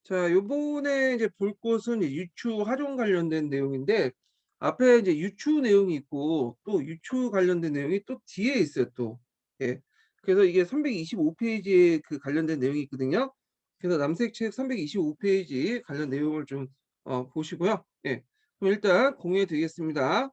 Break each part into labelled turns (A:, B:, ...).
A: 자, 요번에 이제 볼 것은 이제 유추 활용 관련된 내용인데, 앞에 이제 유추 내용이 있고 또 유추 관련된 내용이 또 뒤에 있어요, 또. 예. 그래서 이게 325 페이지에 그 관련된 내용이 있거든요. 그래서 남색책 325 페이지 관련 내용을 좀 보시고요. 예. 그럼 일단 공유해 드리겠습니다.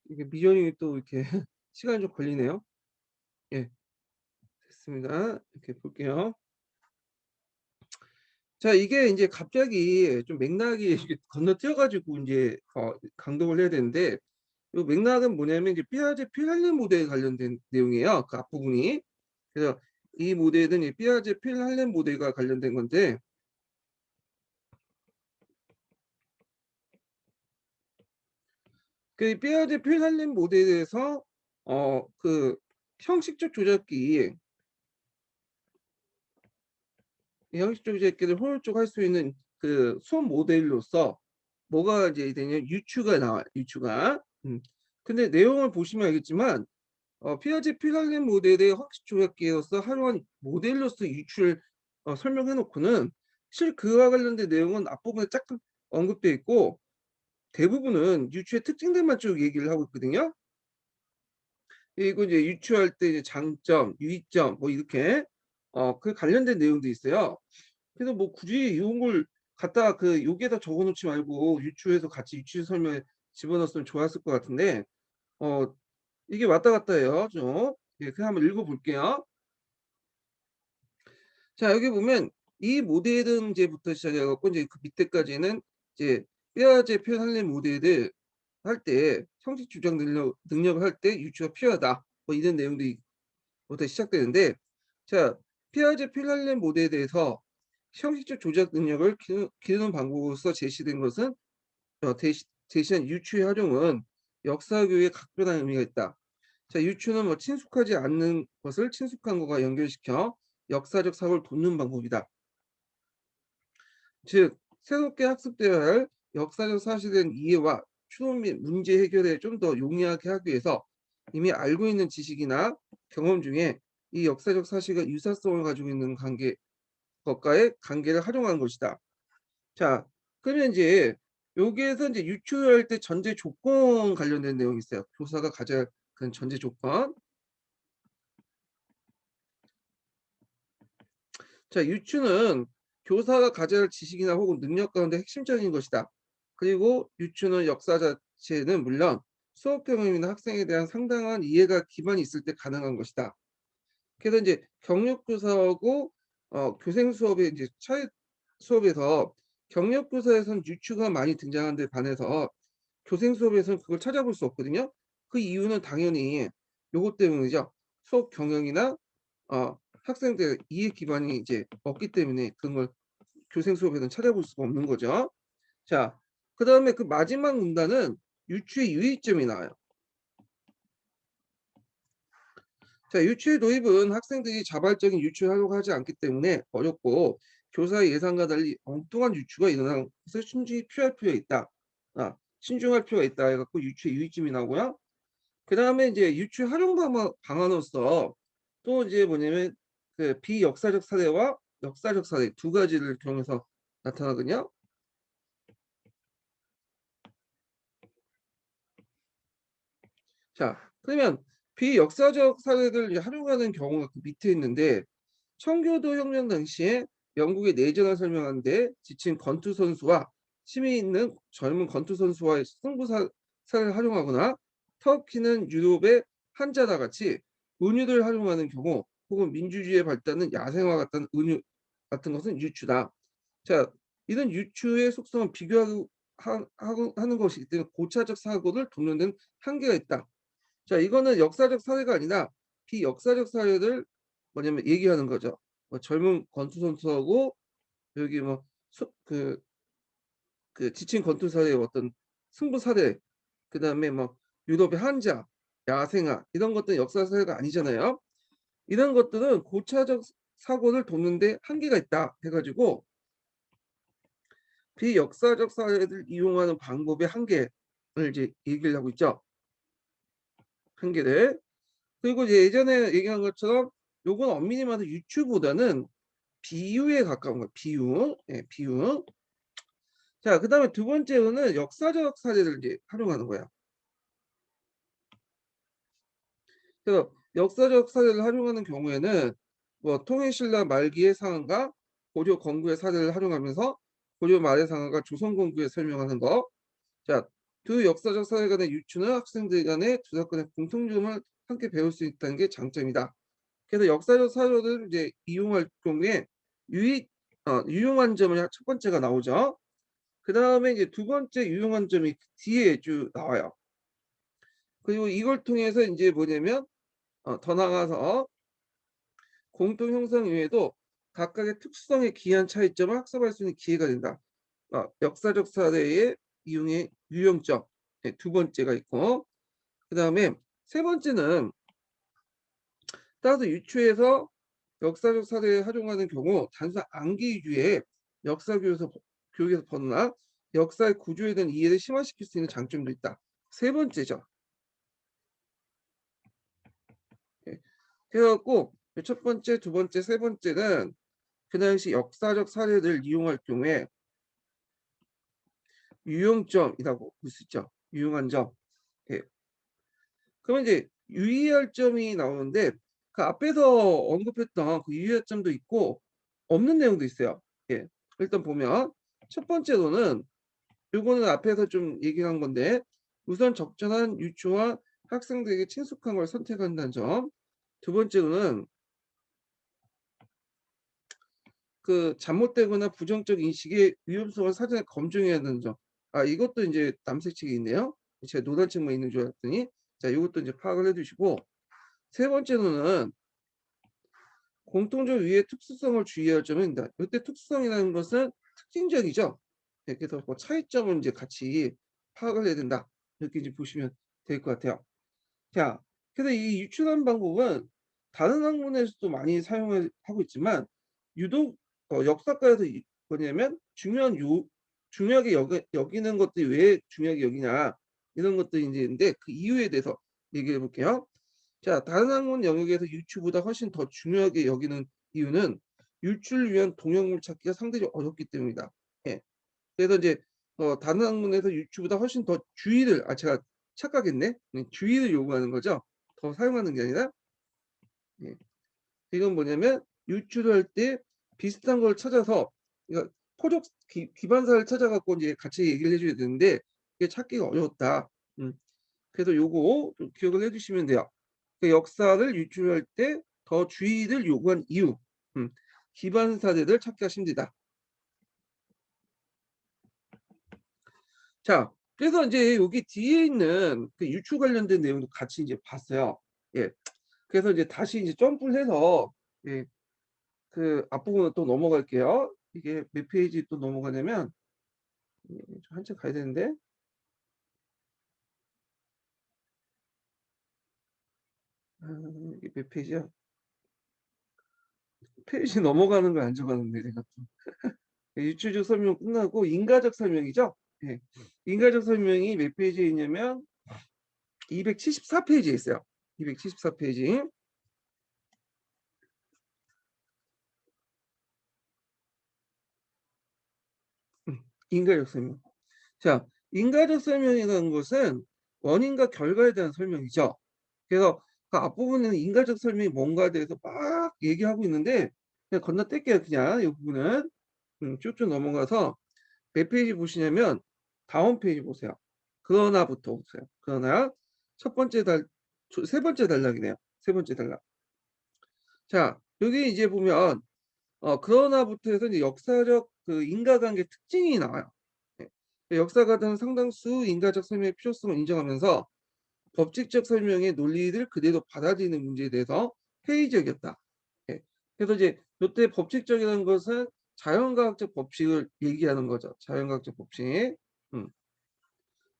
A: 이게 미전이 또 이렇게 시간이 좀 걸리네요. 예. 됐습니다. 이렇게 볼게요. 자, 이게 인제 갑자기 좀 맥락이 이렇게 건너뛰어 가지고 인제 강독을 해야 되는데, 요 맥락은 뭐냐면 이제 피아제 필할렘 모델에 관련된 내용이에요, 그 앞부분이. 그래서 이 모델은 이 피아제 필할렘 모델과 관련된 건데, 그 피아제 필할렘 모델에서 그 형식적 조작기, 이 형식적 조작기를 효율적으로 할 수 있는 그 수업 모델로서 뭐가 이제 되냐, 유추가 나와요, 유추가. 근데 내용을 보시면 알겠지만 피아제 필살렘 모델의 확식 조작기로서 활용한 모델로서 유추를 설명해 놓고는, 실 그와 관련된 내용은 앞부분에 쫙 언급돼 있고, 대부분은 유추의 특징들만 쭉 얘기를 하고 있거든요. 그리고 이제 유추할 때 이제 장점, 유의점 뭐 이렇게 그 관련된 내용도 있어요. 그래서 뭐 굳이 이런 걸 갖다가 그 여기에다 적어 놓지 말고 유추해서 같이 유추 설명에 집어넣었으면 좋았을 것 같은데, 어 이게 왔다 갔다 해요 좀. 예, 그냥 한번 읽어 볼게요. 자, 여기 보면 이 모델은 이제부터 시작해 갖고 이제 그 밑에까지는 이제 뼈아제 표현할래 모델을 할 때 형식 주장 능력을 할 때 유추가 필요하다, 뭐 이런 내용들이 부터 시작되는데, 자, 피아제 필할렘 모델에 대해서 형식적 조작 능력을 기르는 방법으로서 제시된 것은, 제시한 유추의 활용은 역사교육에 각별한 의미가 있다. 자, 유추는 뭐 친숙하지 않는 것을 친숙한 것과 연결시켜 역사적 사고를 돋는 방법이다. 즉, 새롭게 학습되어야 할 역사적 사실에 대한 이해와 추론 및 문제 해결에 좀 더 용이하게 하기 위해서 이미 알고 있는 지식이나 경험 중에 이 역사적 사실과 유사성을 가지고 있는 것과의 관계를 활용한 것이다. 자, 그러면 이제 여기에서 이제 유추할 때 전제 조건 관련된 내용이 있어요. 교사가 가져야 할 그런 전제 조건. 자, 유추는 교사가 가져야 할 지식이나 혹은 능력 가운데 핵심적인 것이다. 그리고 유추는 역사 자체는 물론 수업 경험이나 학생에 대한 상당한 이해가 기반이 있을 때 가능한 것이다. 그래서 이제 경력 교사하고 교생 수업의 이제 차이, 수업에서 경력 교사에서는 유추가 많이 등장하는 데 반해서 교생 수업에서는 그걸 찾아볼 수 없거든요. 그 이유는 당연히 요것 때문이죠. 수업 경영이나 학생들 이해 기반이 이제 없기 때문에 그런 걸 교생 수업에서는 찾아볼 수가 없는 거죠. 자, 그다음에 그 마지막 문단은 유추의 유의점이 나와요. 자, 유추의 도입은 학생들이 자발적인 유추를 하려고 하지 않기 때문에 어렵고, 교사의 예상과 달리 엉뚱한 유추가 일어나는 것을 신중히 피할 필요가 있다. 신중할 필요가 있다 해 갖고 유추의 유의점이 나오고요. 그다음에 이제 유추 활용 방안으로서 또 이제 뭐냐면 그 비역사적 사례와 역사적 사례 두 가지를 경해서 나타나거든요. 자, 그러면 비역사적 사례를 이제 활용하는 경우가 그 밑에 있는데, 청교도 혁명 당시에 영국의 내전을 설명하는데 지친 권투 선수와 힘이 있는 젊은 권투 선수와의 승부사를 활용하거나, 터키는 유럽의 한자다 같이 은유를 활용하는 경우, 혹은 민주주의의 발달은 야생화 같은 은유 같은 것은 유추다. 자, 이런 유추의 속성은 비교하고 하는 것이기 때문에 고차적 사고를 돕는 데는 한계가 있다. 자, 이거는 역사적 사례가 아니라 비역사적 사례를 뭐냐면 얘기하는 거죠. 뭐 젊은 권투 선수하고 여기 뭐 수 그 그 지친 권투 사례의 어떤 승부 사례, 그다음에 뭐 유럽의 한자, 야생화 이런 것들은 역사 사례가 아니잖아요. 이런 것들은 고차적 사고를 돕는 데 한계가 있다 해 가지고 비역사적 사례를 이용하는 방법의 한계를 이제 얘기를 하고 있죠. 한계를. 그리고 이제 예전에 얘기한 것처럼 요건 엄밀히 말해서 유추보다는 비유에 가까운 거예요. 비유. 예, 비유. 자, 그다음에 두 번째로는 역사적 사례를 이제 활용하는 거예요. 그래서 역사적 사례를 활용하는 경우에는 뭐 통일신라 말기의 상황과 고려 건국의 사례를 활용하면서 고려 말의 상황과 조선 건국에 설명하는 거. 자, 두 역사적 사례 간의 유추는 학생들 간의 두 사건의 공통점을 함께 배울 수 있다는 게 장점이다. 그래서 역사적 사료를 이제 이용할 경우에 유용한 점을 첫 번째가 나오죠. 그다음에 이제 두 번째 유용한 점이 뒤에 쭉 나와요. 그리고 이걸 통해서 이제 뭐냐면 더 나아가서 공통 형성 이외에도 각각의 특수성에 기이한 차이점을 학습할 수 있는 기회가 된다. 역사적 사례의 이용의 유용점. 네, 두 번째가 있고, 그다음에 세 번째는 따라서 유추에서 역사적 사례에 활용하는 경우 단순 암기 위주의 역사 교육에서 벗어나 역사의 구조에 대한 이해를 심화시킬 수 있는 장점도 있다. 세 번째죠. 예. 그래갖고 첫 번째, 두 번째, 세 번째는 그 당시 역사적 사례를 이용할 경우에 유용점이라고 볼 수 있죠. 유용한 점. 예. 그러면 이제 유의할 점이 나오는데 그 앞에서 언급했던 그 유의할 점도 있고 없는 내용도 있어요. 예. 일단 보면 첫 번째로는 요거는 앞에서 좀 얘기한 건데 우선 적절한 유추와 학생들에게 친숙한 걸 선택한다는 점. 두 번째로는 그 잘못되거나 부정적 인식의 위험성을 사전에 검증해야 하는 점. 이것도 이제 남색책이 있네요. 제가 노란책만 있는 줄 알았더니 자, 이것도 이제 파악을 해 두시고 세 번째로는 공통적 위의 특수성을 주의할 점입니다. 이때 특수성이라는 것은 특징적이죠. 네, 그래서 그 차이점을 이제 같이 파악을 해야 된다. 이렇게 이제 보시면 될 것 같아요. 자, 그래서 이 유출한 방법은 다른 학문에서도 많이 사용을 하고 있지만 유독 역사과에서 뭐냐면 중요하게 여기는 것들이 왜 중요하게 여기냐 이런 것들이 이제 있는데 그 이유에 대해서 얘기해 볼게요. 자, 다른 학문 영역에서 유추보다 훨씬 더 중요하게 여기는 이유는 유출을 위한 동형물 찾기가 상당히 어렵기 때문이다. 예. 그래서 이제 다른 학문에서 유추보다 훨씬 더 주의를 제가 착각했네. 주의를 요구하는 거죠. 더 사용하는 게 아니라. 예. 이건 뭐냐면 유추를 할 때 비슷한 걸 찾아서 그러니까 포적 기반사를 찾아 갖고 이제 같이 얘기를 해 줘야 되는데 이게 찾기가 어려웠다. 그래서 요거 좀 기억을 해 주시면 돼요. 그 역사를 유추할 때 더 주의를 요구한 이유. 기반 사례를 찾기가 힘들다. 자, 그래서 이제 여기 뒤에 있는 그 유추 관련된 내용도 같이 이제 봤어요. 예. 그래서 이제 다시 이제 점프를 해서 예, 그 앞부분으로 또 넘어갈게요. 이게 몇 페이지 또 넘어가냐면 좀 한참 가야 되는데 이게 몇 페이지야? 페이지 넘어가는 걸 안 적었는데 제가 또. 유추적 설명 끝나고 인가적 설명이죠. 예. 인가적 설명이 몇 페이지에 있냐면 274 페이지에 있어요. 274 페이지. 인가적 설명. 자, 인가적 설명이라는 것은 원인과 결과에 대한 설명이죠. 그래서 그 앞부분에는 인가적 설명이 뭔가에 대해서 막 얘기하고 있는데 그냥 건너뛸게요. 그냥 이 부분은 쭉쭉 넘어가서 몇 페이지 보시냐면 다음 페이지 보세요. 그러나부터 보세요. 그러나 세 번째 단락이네요. 세 번째 단락. 자, 여기 이제 보면 그러나부터 해서 이제 역사적 그 인과관계 특징이 나와요. 예. 역사가들은 상당수 인과적 설명의 필요성을 인정하면서 법칙적 설명의 논리를 그대로 받아들이는 문제에 대해서 회의적이었다. 예. 그래서 이제 요때 법칙적이라는 것은 자연과학적 법칙을 얘기하는 거죠. 자연과학적 법칙. 음.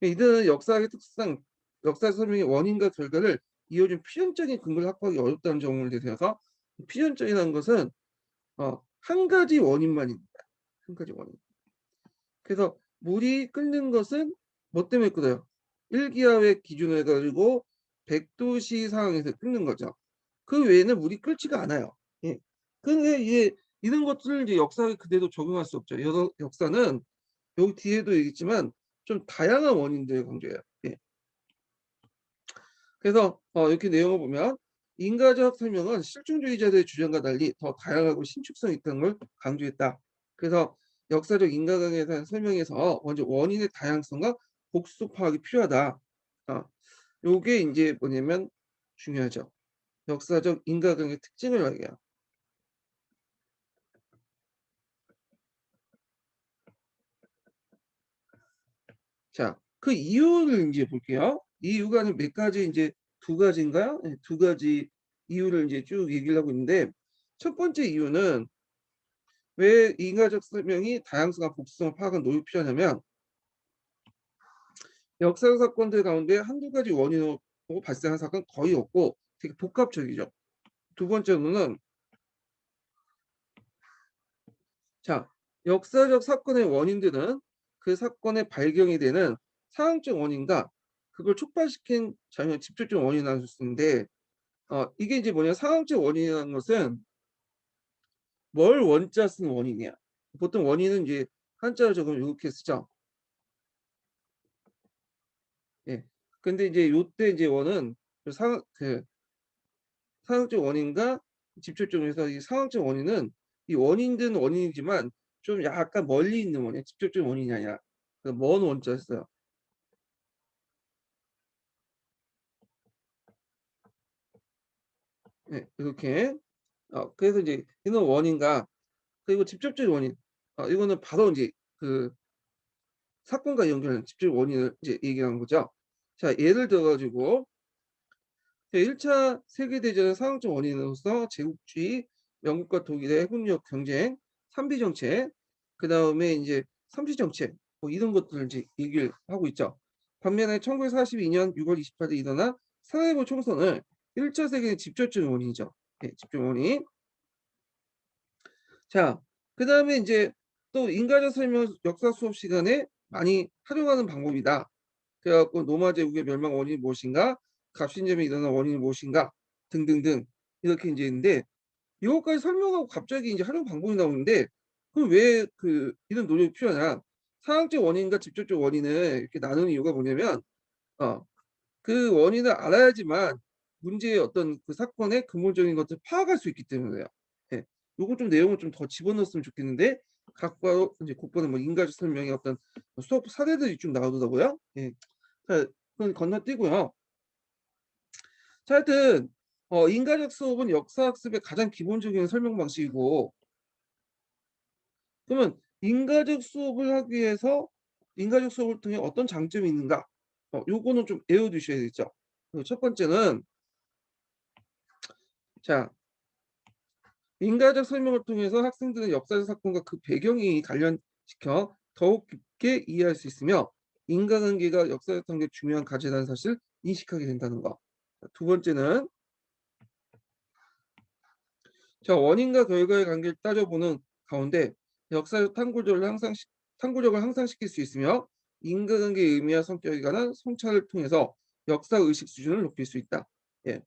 A: 이들은 역사학의 특성, 역사 설명의 원인과 결과를 이어준 필연적인 근거를 확보하기 어렵다는 점을 대해서 필연적이라는 것은 한 가지 원인만입니다. 한 가지 원인. 그래서 물이 끓는 것은 뭐 때문에 끓어요? 일기압의 기준으로 해 가지고 100도씨 상황에서 끓는 거죠. 그 외에는 물이 끓지가 않아요. 예. 근데 이게 이런 것들을 이제 역사에 그대로 적용할 수 없죠. 역사는 여기 뒤에도 얘기했지만 좀 다양한 원인들을 강조해요. 예. 그래서 이렇게 내용을 보면 인과적 설명은 실존주의자들의 주장과 달리 더 다양하고 신축성이 있다는 걸 강조했다. 그래서 역사적 인과관계에 대한 설명에서 먼저 원인의 다양성과 복수 파악이 필요하다. 요게 인제 뭐냐면 중요하죠. 역사적 인과관계의 특징을 말이에요. 자, 그 이유를 인제 볼게요. 이유가 몇 가지 인제 두 가지인가요? 예, 두 가지 이유를 인제 쭉 얘기를 하고 있는데 첫 번째 이유는 왜 인과적 설명이 다양성과 복수성을 파악하는 노력이 필요하냐면 역사적 사건들 가운데 한두 가지 원인으로 발생한 사건은 거의 없고 되게 복합적이죠. 두 번째로는 자, 역사적 사건의 원인들은 그 사건의 발경이 되는 상황적 원인과 그걸 촉발시킨 자연 직접적 원인을 나눌 수 있는데 이게 이제 뭐냐 상황적 원인이라는 것은 뭘 원자 쓴 원인이야. 보통 원인은 이제 한자로 적으면 이렇게 쓰죠. 예. 근데 이제 요때 이제 원은 그 상황적 원인과 직접적으로 해서 이 상황적 원인은 이 원인들은 원인이지만 좀 약간 멀리 있는 원이에요. 직접적인 원인이 아니라 그 먼 원자를 써요. 네, 이렇게. 그래서 이제 이런 원인과 그리고 직접적인 원인. 이거는 바로 이제 그 사건과 연결하는 직접적 원인을 이제 얘기하는 거죠. 자, 예를 들어 가지고 1차 세계대전의 상황적 원인으로서 제국주의, 영국과 독일의 핵무력 경쟁, 삼비 정책, 그다음에 인제 삼시 정책 뭐 이런 것들을 이제 얘기를 하고 있죠. 반면에 1942년 6월 28일 일어난 사라예보 총선을 1차 세계의 직접적인 원인이죠. 예, 직접 원인. 자, 그다음에 인제 또 인과적 설명 역사 수업 시간에 많이 활용하는 방법이다. 그래 갖고 로마 제국의 멸망 원인이 무엇인가? 갑신점이 일어난 원인이 무엇인가? 등등등 이렇게 인제 있는데 이것까지 설명하고 갑자기 인제 활용 방법이 나오는데 그럼 왜 이런 노력이 필요하냐? 상황적 원인과 직접적 원인을 이렇게 나누는 이유가 뭐냐면 어 그 원인을 알아야지만 문제의 어떤 그 사건의 근본적인 것들을 파악할 수 있기 때문에요. 예. 요거 좀 내용을 좀 더 집어넣었으면 좋겠는데 각각 인제 곧바로 뭐 인과적 설명의 어떤 수업 사례들이 좀 나오더라고요. 예. 자, 그건 건너뛰고요. 자, 하여튼 인과적 수업은 역사 학습의 가장 기본적인 설명 방식이고 그러면 인과적 수업을 통해 어떤 장점이 있는가? 요거는 좀 외워 두셔야겠죠. 첫 번째는 자, 인과적 설명을 통해서 학생들은 역사적 사건과 그 배경이 관련시켜 더욱 깊게 이해할 수 있으며 인과관계가 역사적 관계의 중요한 과제라는 사실을 인식하게 된다는 거. 두 번째는 자, 원인과 결과의 관계를 따져보는 가운데 역사적 탐구력을 향상시킬 수 있으며 인과관계의 의미와 성격에 관한 성찰을 통해서 역사 의식 수준을 높일 수 있다. 예.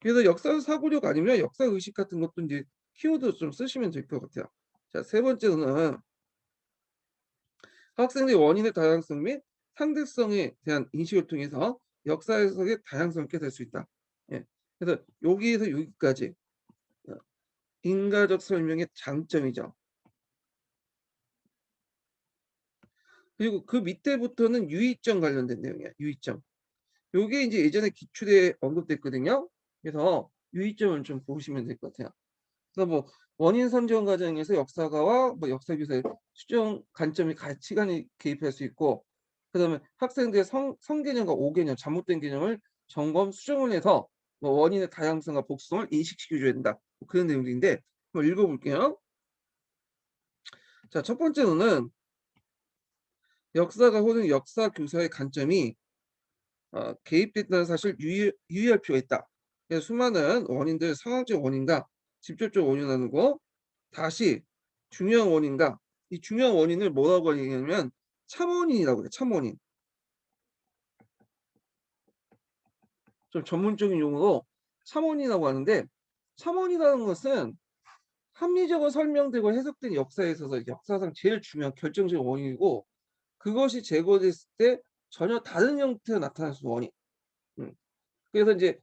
A: 그래서 역사 사고력 아니면 역사 의식 같은 것도 이제 키워드 좀 쓰시면 될 것 같아요. 자, 세 번째는 학생들이 원인의 다양성 및 상대성에 대한 인식을 통해서 역사 해석의 다양성을 깨달을 수 있다. 예. 그래서 여기에서 여기까지 어, 인과적 설명의 장점이죠. 그리고 그 밑에부터는 유의점 관련된 내용이야. 유의점. 요게 이제 예전에 기출에 언급됐거든요. 그래서 유의점을 좀 보시면 될 것 같아요. 그래서 뭐 원인 선정 과정에서 역사가와 뭐 역사 교사의 수정 관점이 가치관이 개입할 수 있고 그다음에 학생들의 성개념과 오개념, 잘못된 개념을 점검, 수정을 해서 뭐 원인의 다양성과 복수성을 인식시켜 줘야 된다. 뭐 그런 내용들인데 한번 읽어 볼게요. 자, 첫 번째로는 역사가 혹은 역사 교사의 관점이 개입됐다는 사실을 유의할 필요가 있다. 그래서 수많은 원인들 상황적 원인과 직접적 원인을 나누고 다시 중요한 원인과 이 중요한 원인을 뭐라고 얘기하냐면 참원인이라고 해요. 참원인. 좀 전문적인 용어로 참원이라고 하는데 참원이라는 것은 합리적으로 설명되고 해석된 역사에 있어서 역사상 제일 중요한 결정적인 원인이고 그것이 제거됐을 때 전혀 다른 형태로 나타날 수 있는 원인. 음. 그래서 인제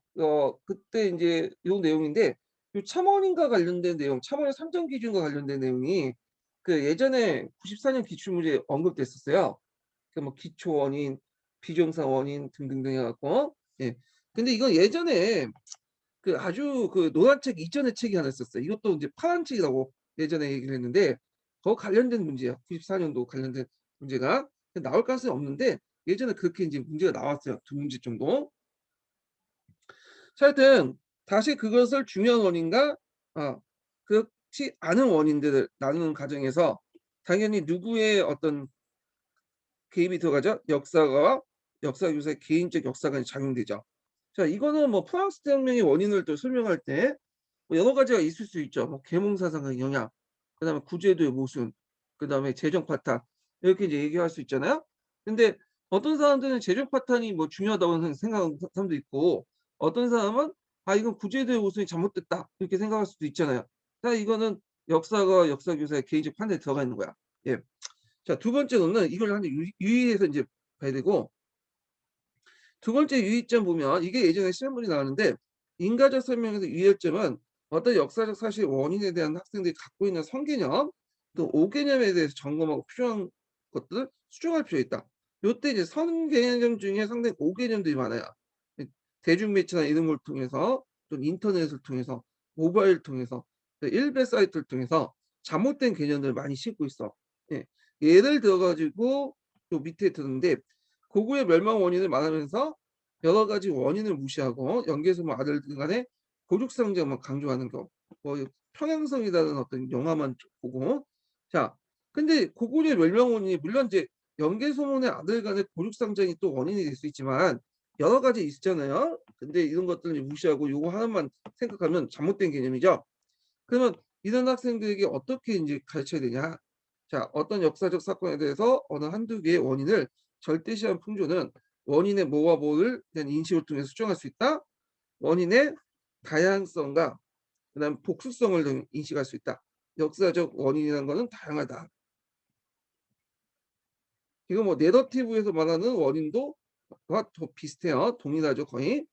A: 그때 인제 요 내용인데 요 참원인과 관련된 내용, 참원의 산정 기준과 관련된 내용이 그 예전에 94년 기출문제에 언급됐었어요. 그 뭐 기초 원인, 비정상 원인 등등등 해 갖고 예. 근데 이건 예전에 그 아주 그 노란 책 이전의 책이 하나 있었어요. 이것도 인제 파란 책이라고 예전에 얘기를 했는데 거 관련된 문제야. 94년도 관련된 문제가. 나올 가능성이 없는데 예전에 그렇게 인제 문제가 나왔어요. 두 문제 정도. 자 하여튼 다시 그것을 중요한 원인과 그렇지 않은 원인들을 나누는 과정에서 당연히 누구의 어떤 개입이 들어가죠? 역사가와 역사 교사의 개인적 역사관이 작용되죠. 자 이거는 뭐 프랑스 대혁명의 원인을 또 설명할 때 뭐 여러 가지가 있을 수 있죠. 뭐 계몽사상의 영향, 그다음에 구제도의 모순, 그다음에 재정 파탄 이렇게 이제 얘기할 수 있잖아요. 근데 어떤 사람들은 재정 파탄이 뭐 중요하다고 생각하는 사람도 있고 어떤 사람은 '아 이건 구제도의 모순이 잘못됐다.' 이렇게 생각할 수도 있잖아요. 자 이거는 역사가 역사 교사의 개인적 판단에 들어가 있는 거야. 예. 자 두 번째로는 이걸 한 유의해서 인제 봐야 되고 두 번째 유의점 보면 이게 예전에 시험문제 나왔는데 인과적 설명에서 유의할 점은 어떤 역사적 사실 원인에 대한 학생들이 갖고 있는 선개념 또 오개념에 대해서 점검하고 필요한 것들을 수정할 필요가 있다. 요때 이제 선개념 중에 상당히 오개념들이 많아요. 대중매체나 이런 걸 통해서 또 인터넷을 통해서 모바일을 통해서 또 일베 사이트를 통해서 잘못된 개념들을 많이 심고 있어. 예. 예를 들어 가지고 요 밑에 드는데 고구의 멸망 원인을 말하면서 여러 가지 원인을 무시하고 연개소모 아들들 간의 고죽상쟁만 강조하는 거. 뭐 평행성이라는 어떤 영화만 쭉 보고. 자 근데 고구려의 멸망 원인이 물론 이제 연개소문의 아들 간의 고죽상쟁이 또 원인이 될 수 있지만 여러 가지 있잖아요. 근데 이런 것들을 무시하고 요거 하나만 생각하면 잘못된 개념이죠. 그러면 이런 학생들에게 어떻게 인제 가르쳐야 되냐. 자 어떤 역사적 사건에 대해서 어느 한두 개의 원인을 절대시한 풍조는 원인의 뭐와 뭐를 대한 인식을 통해서 수정할 수 있다. 원인의 다양성과 그다음에 복수성을 등 인식할 수 있다. 역사적 원인이라는 거는 다양하다. 이거 뭐 내러티브에서 말하는 원인도 와 더 비슷해요. 동일하죠 거의.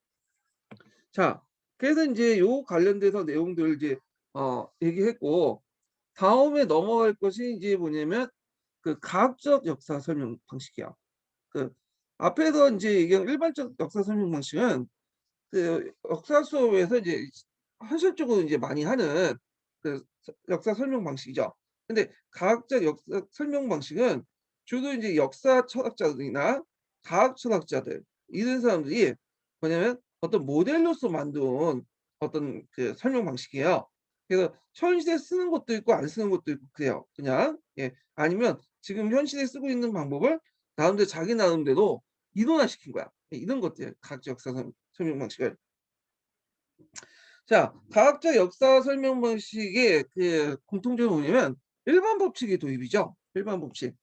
A: 자 그래서 인제 요 관련돼서 내용들을 이제 얘기했고 다음에 넘어갈 것이 이제 뭐냐면 그 과학적 역사 설명 방식이야. 그 앞에서 인제 얘기한 일반적 역사 설명 방식은 그 역사 수업에서 이제 현실적으로 이제 많이 하는 그 역사 설명 방식이죠. 근데 과학적 역사 설명 방식은 주로 인제 역사 철학자들이나 과학 철학자들 이런 사람들이 뭐냐면 어떤 모델로서 만든 어떤 그 설명 방식이에요. 그래서 현실에 쓰는 것도 있고 안 쓰는 것도 있고 그래요 그냥. 예. 아니면 지금 현실에 쓰고 있는 방법을 나름대로 자기 나름대로 이론화시킨 거야. 이런 것들 과학적 역사 설명 방식을. 자 과학적 역사 설명 방식의 그 공통점이 뭐냐면 일반 법칙의 도입이죠. 일반 법칙.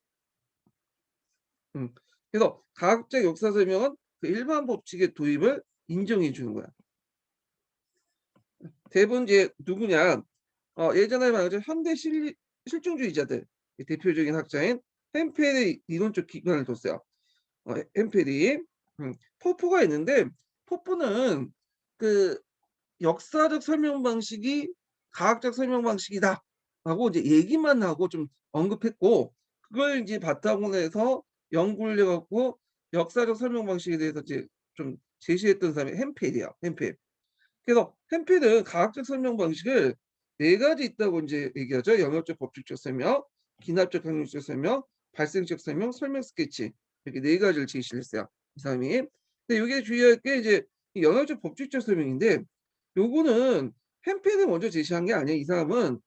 A: 음. 그래서 과학적 역사 설명은 그 일반 법칙의 도입을 인정해 주는 거야. 대부분 이제 누구냐 예전에 말하자면 현대 실증주의자들 대표적인 학자인 햄펠의 이론적 기반을 뒀어요. 햄펠이. 포프가 있는데 포프는 그 역사적 설명 방식이 과학적 설명 방식이다라고 이제 얘기만 하고 좀 언급했고 그걸 인제 바탕으로 해서 연구를 해 갖고 역사적 설명 방식에 대해서 이제 좀 제시했던 사람이 햄펠이야, 햄펠. 그래서 햄필은 과학적 설명 방식을 네 가지 있다고 인제 얘기하죠. 영역적 법칙적 설명, 기납적 강론적 설명, 발생적 설명, 설명 스케치 이렇게 네 가지를 제시를 했어요, 이 사람이. 근데 요게 주의할 게 이제 이 영역적 법칙적 설명인데 요거는 햄필이 먼저 제시한 게 아니에요. 이 사람은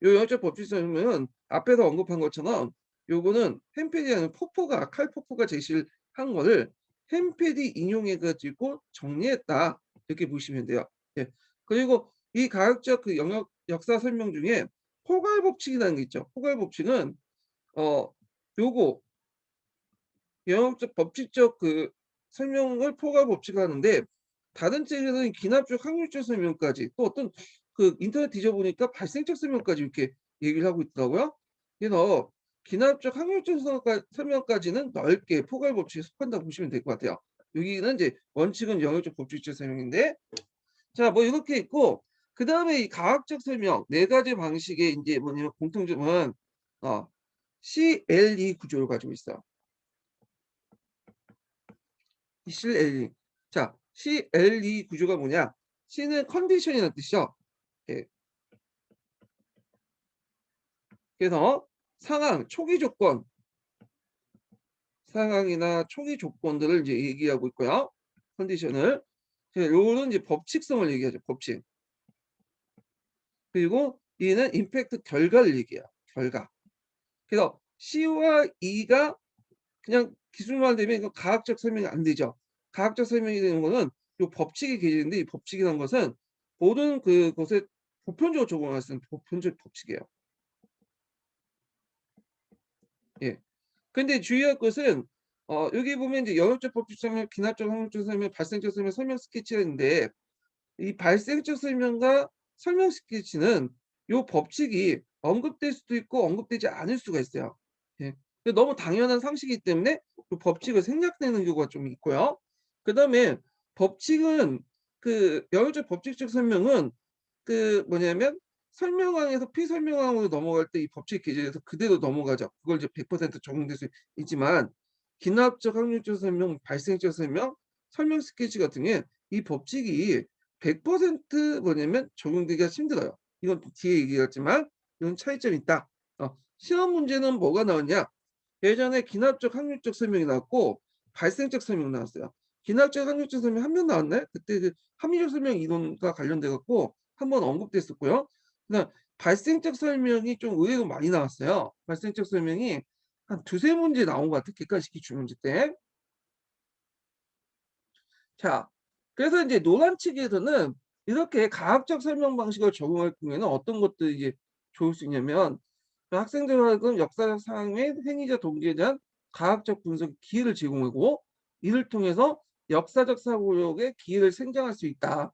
A: 요 영역적 법칙적 설명은 앞에서 언급한 것처럼 요거는 햄페디 아니면 칼 포포가 제시를 한 거를 햄페디 인용해 가지고 정리했다. 이렇게 보시면 돼요. 예. 그리고 이 가역적 그 영역 역사 설명 중에 포괄 법칙이라는 게 있죠. 포괄 법칙은 요거 영역적 법칙적 그 설명을 포괄 법칙을 하는데 다른 책에서는 기납적 확률적 설명까지 또 어떤 그 인터넷 뒤져보니까 발생적 설명까지 이렇게 얘기를 하고 있더라고요. 그래서 기납적 확률적 설명까지는 넓게 포괄 법칙에 속한다고 보시면 될 것 같아요. 여기는 이제 원칙은 영역적 법칙적 설명인데 자 뭐 이렇게 있고 그다음에 이 가학적 설명 네 가지 방식의 인제 뭐냐면 공통점은 어 CLE 구조를 가지고 있어요. 이 CLE. 자, CLE 구조가 뭐냐? C는 컨디션이라는 뜻이죠. 예. 그래서 상황, 초기 조건, 상황이나 초기 조건들을 이제 얘기하고 있고요. 컨디션을. 요거는 이제 법칙성을 얘기하죠. 법칙. 그리고 E는 임팩트 결과를 얘기해요. 결과. 그래서 C와 E가 그냥 기술만 되면 이거 가학적 설명이 안 되죠. 가학적 설명이 되는 거는 요 법칙이 계시는데 이 법칙이라는 것은 모든 그것에 보편적으로 적용할 수 있는 보편적 법칙이에요. 예. 근데 주의할 것은 여기 보면 이제 영역적 법칙 설명, 기납적 확률적 설명, 발생적 설명, 설명 스케치가 있는데 이 발생적 설명과 설명 스케치는 요 법칙이 언급될 수도 있고 언급되지 않을 수가 있어요. 예. 너무 당연한 상식이기 때문에 그 법칙을 생략되는 경우가 좀 있고요. 그다음에 법칙은 그 영역적 법칙적 설명은 그 뭐냐면 설명항에서 피설명항으로 넘어갈 때 이 법칙 기준에서 그대로 넘어가죠. 그걸 이제 100% 적용될 수 있지만 기납적 확률적 설명, 발생적 설명, 설명 스케치 같은 게 이 법칙이 100% 뭐냐면 적용되기가 힘들어요. 이건 뒤에 얘기했지만 이런 차이점이 있다. 시험 문제는 뭐가 나왔냐? 예전에 기납적 확률적 설명이 나왔고 발생적 설명 나왔어요. 기납적 확률적 설명 한 번 나왔나요? 그때 그 합리적 설명 이론과 관련돼 갖고 한 번 언급됐었고요. 그다음 발생적 설명이 좀 의외로 많이 나왔어요. 발생적 설명이 한 두세 문제 나온 것 같아요. 객관식기 주문제 때. 자, 그래서 이제 논란 측에서는 이렇게 가학적 설명 방식을 적용할 경우에는 어떤 것들이 이제 좋을 수 있냐면 학생들과 하여금 역사적 상황 및 행위적 동기에 대한 가학적 분석 기회를 제공하고 이를 통해서 역사적 사고력의 기회를 생성할 수 있다.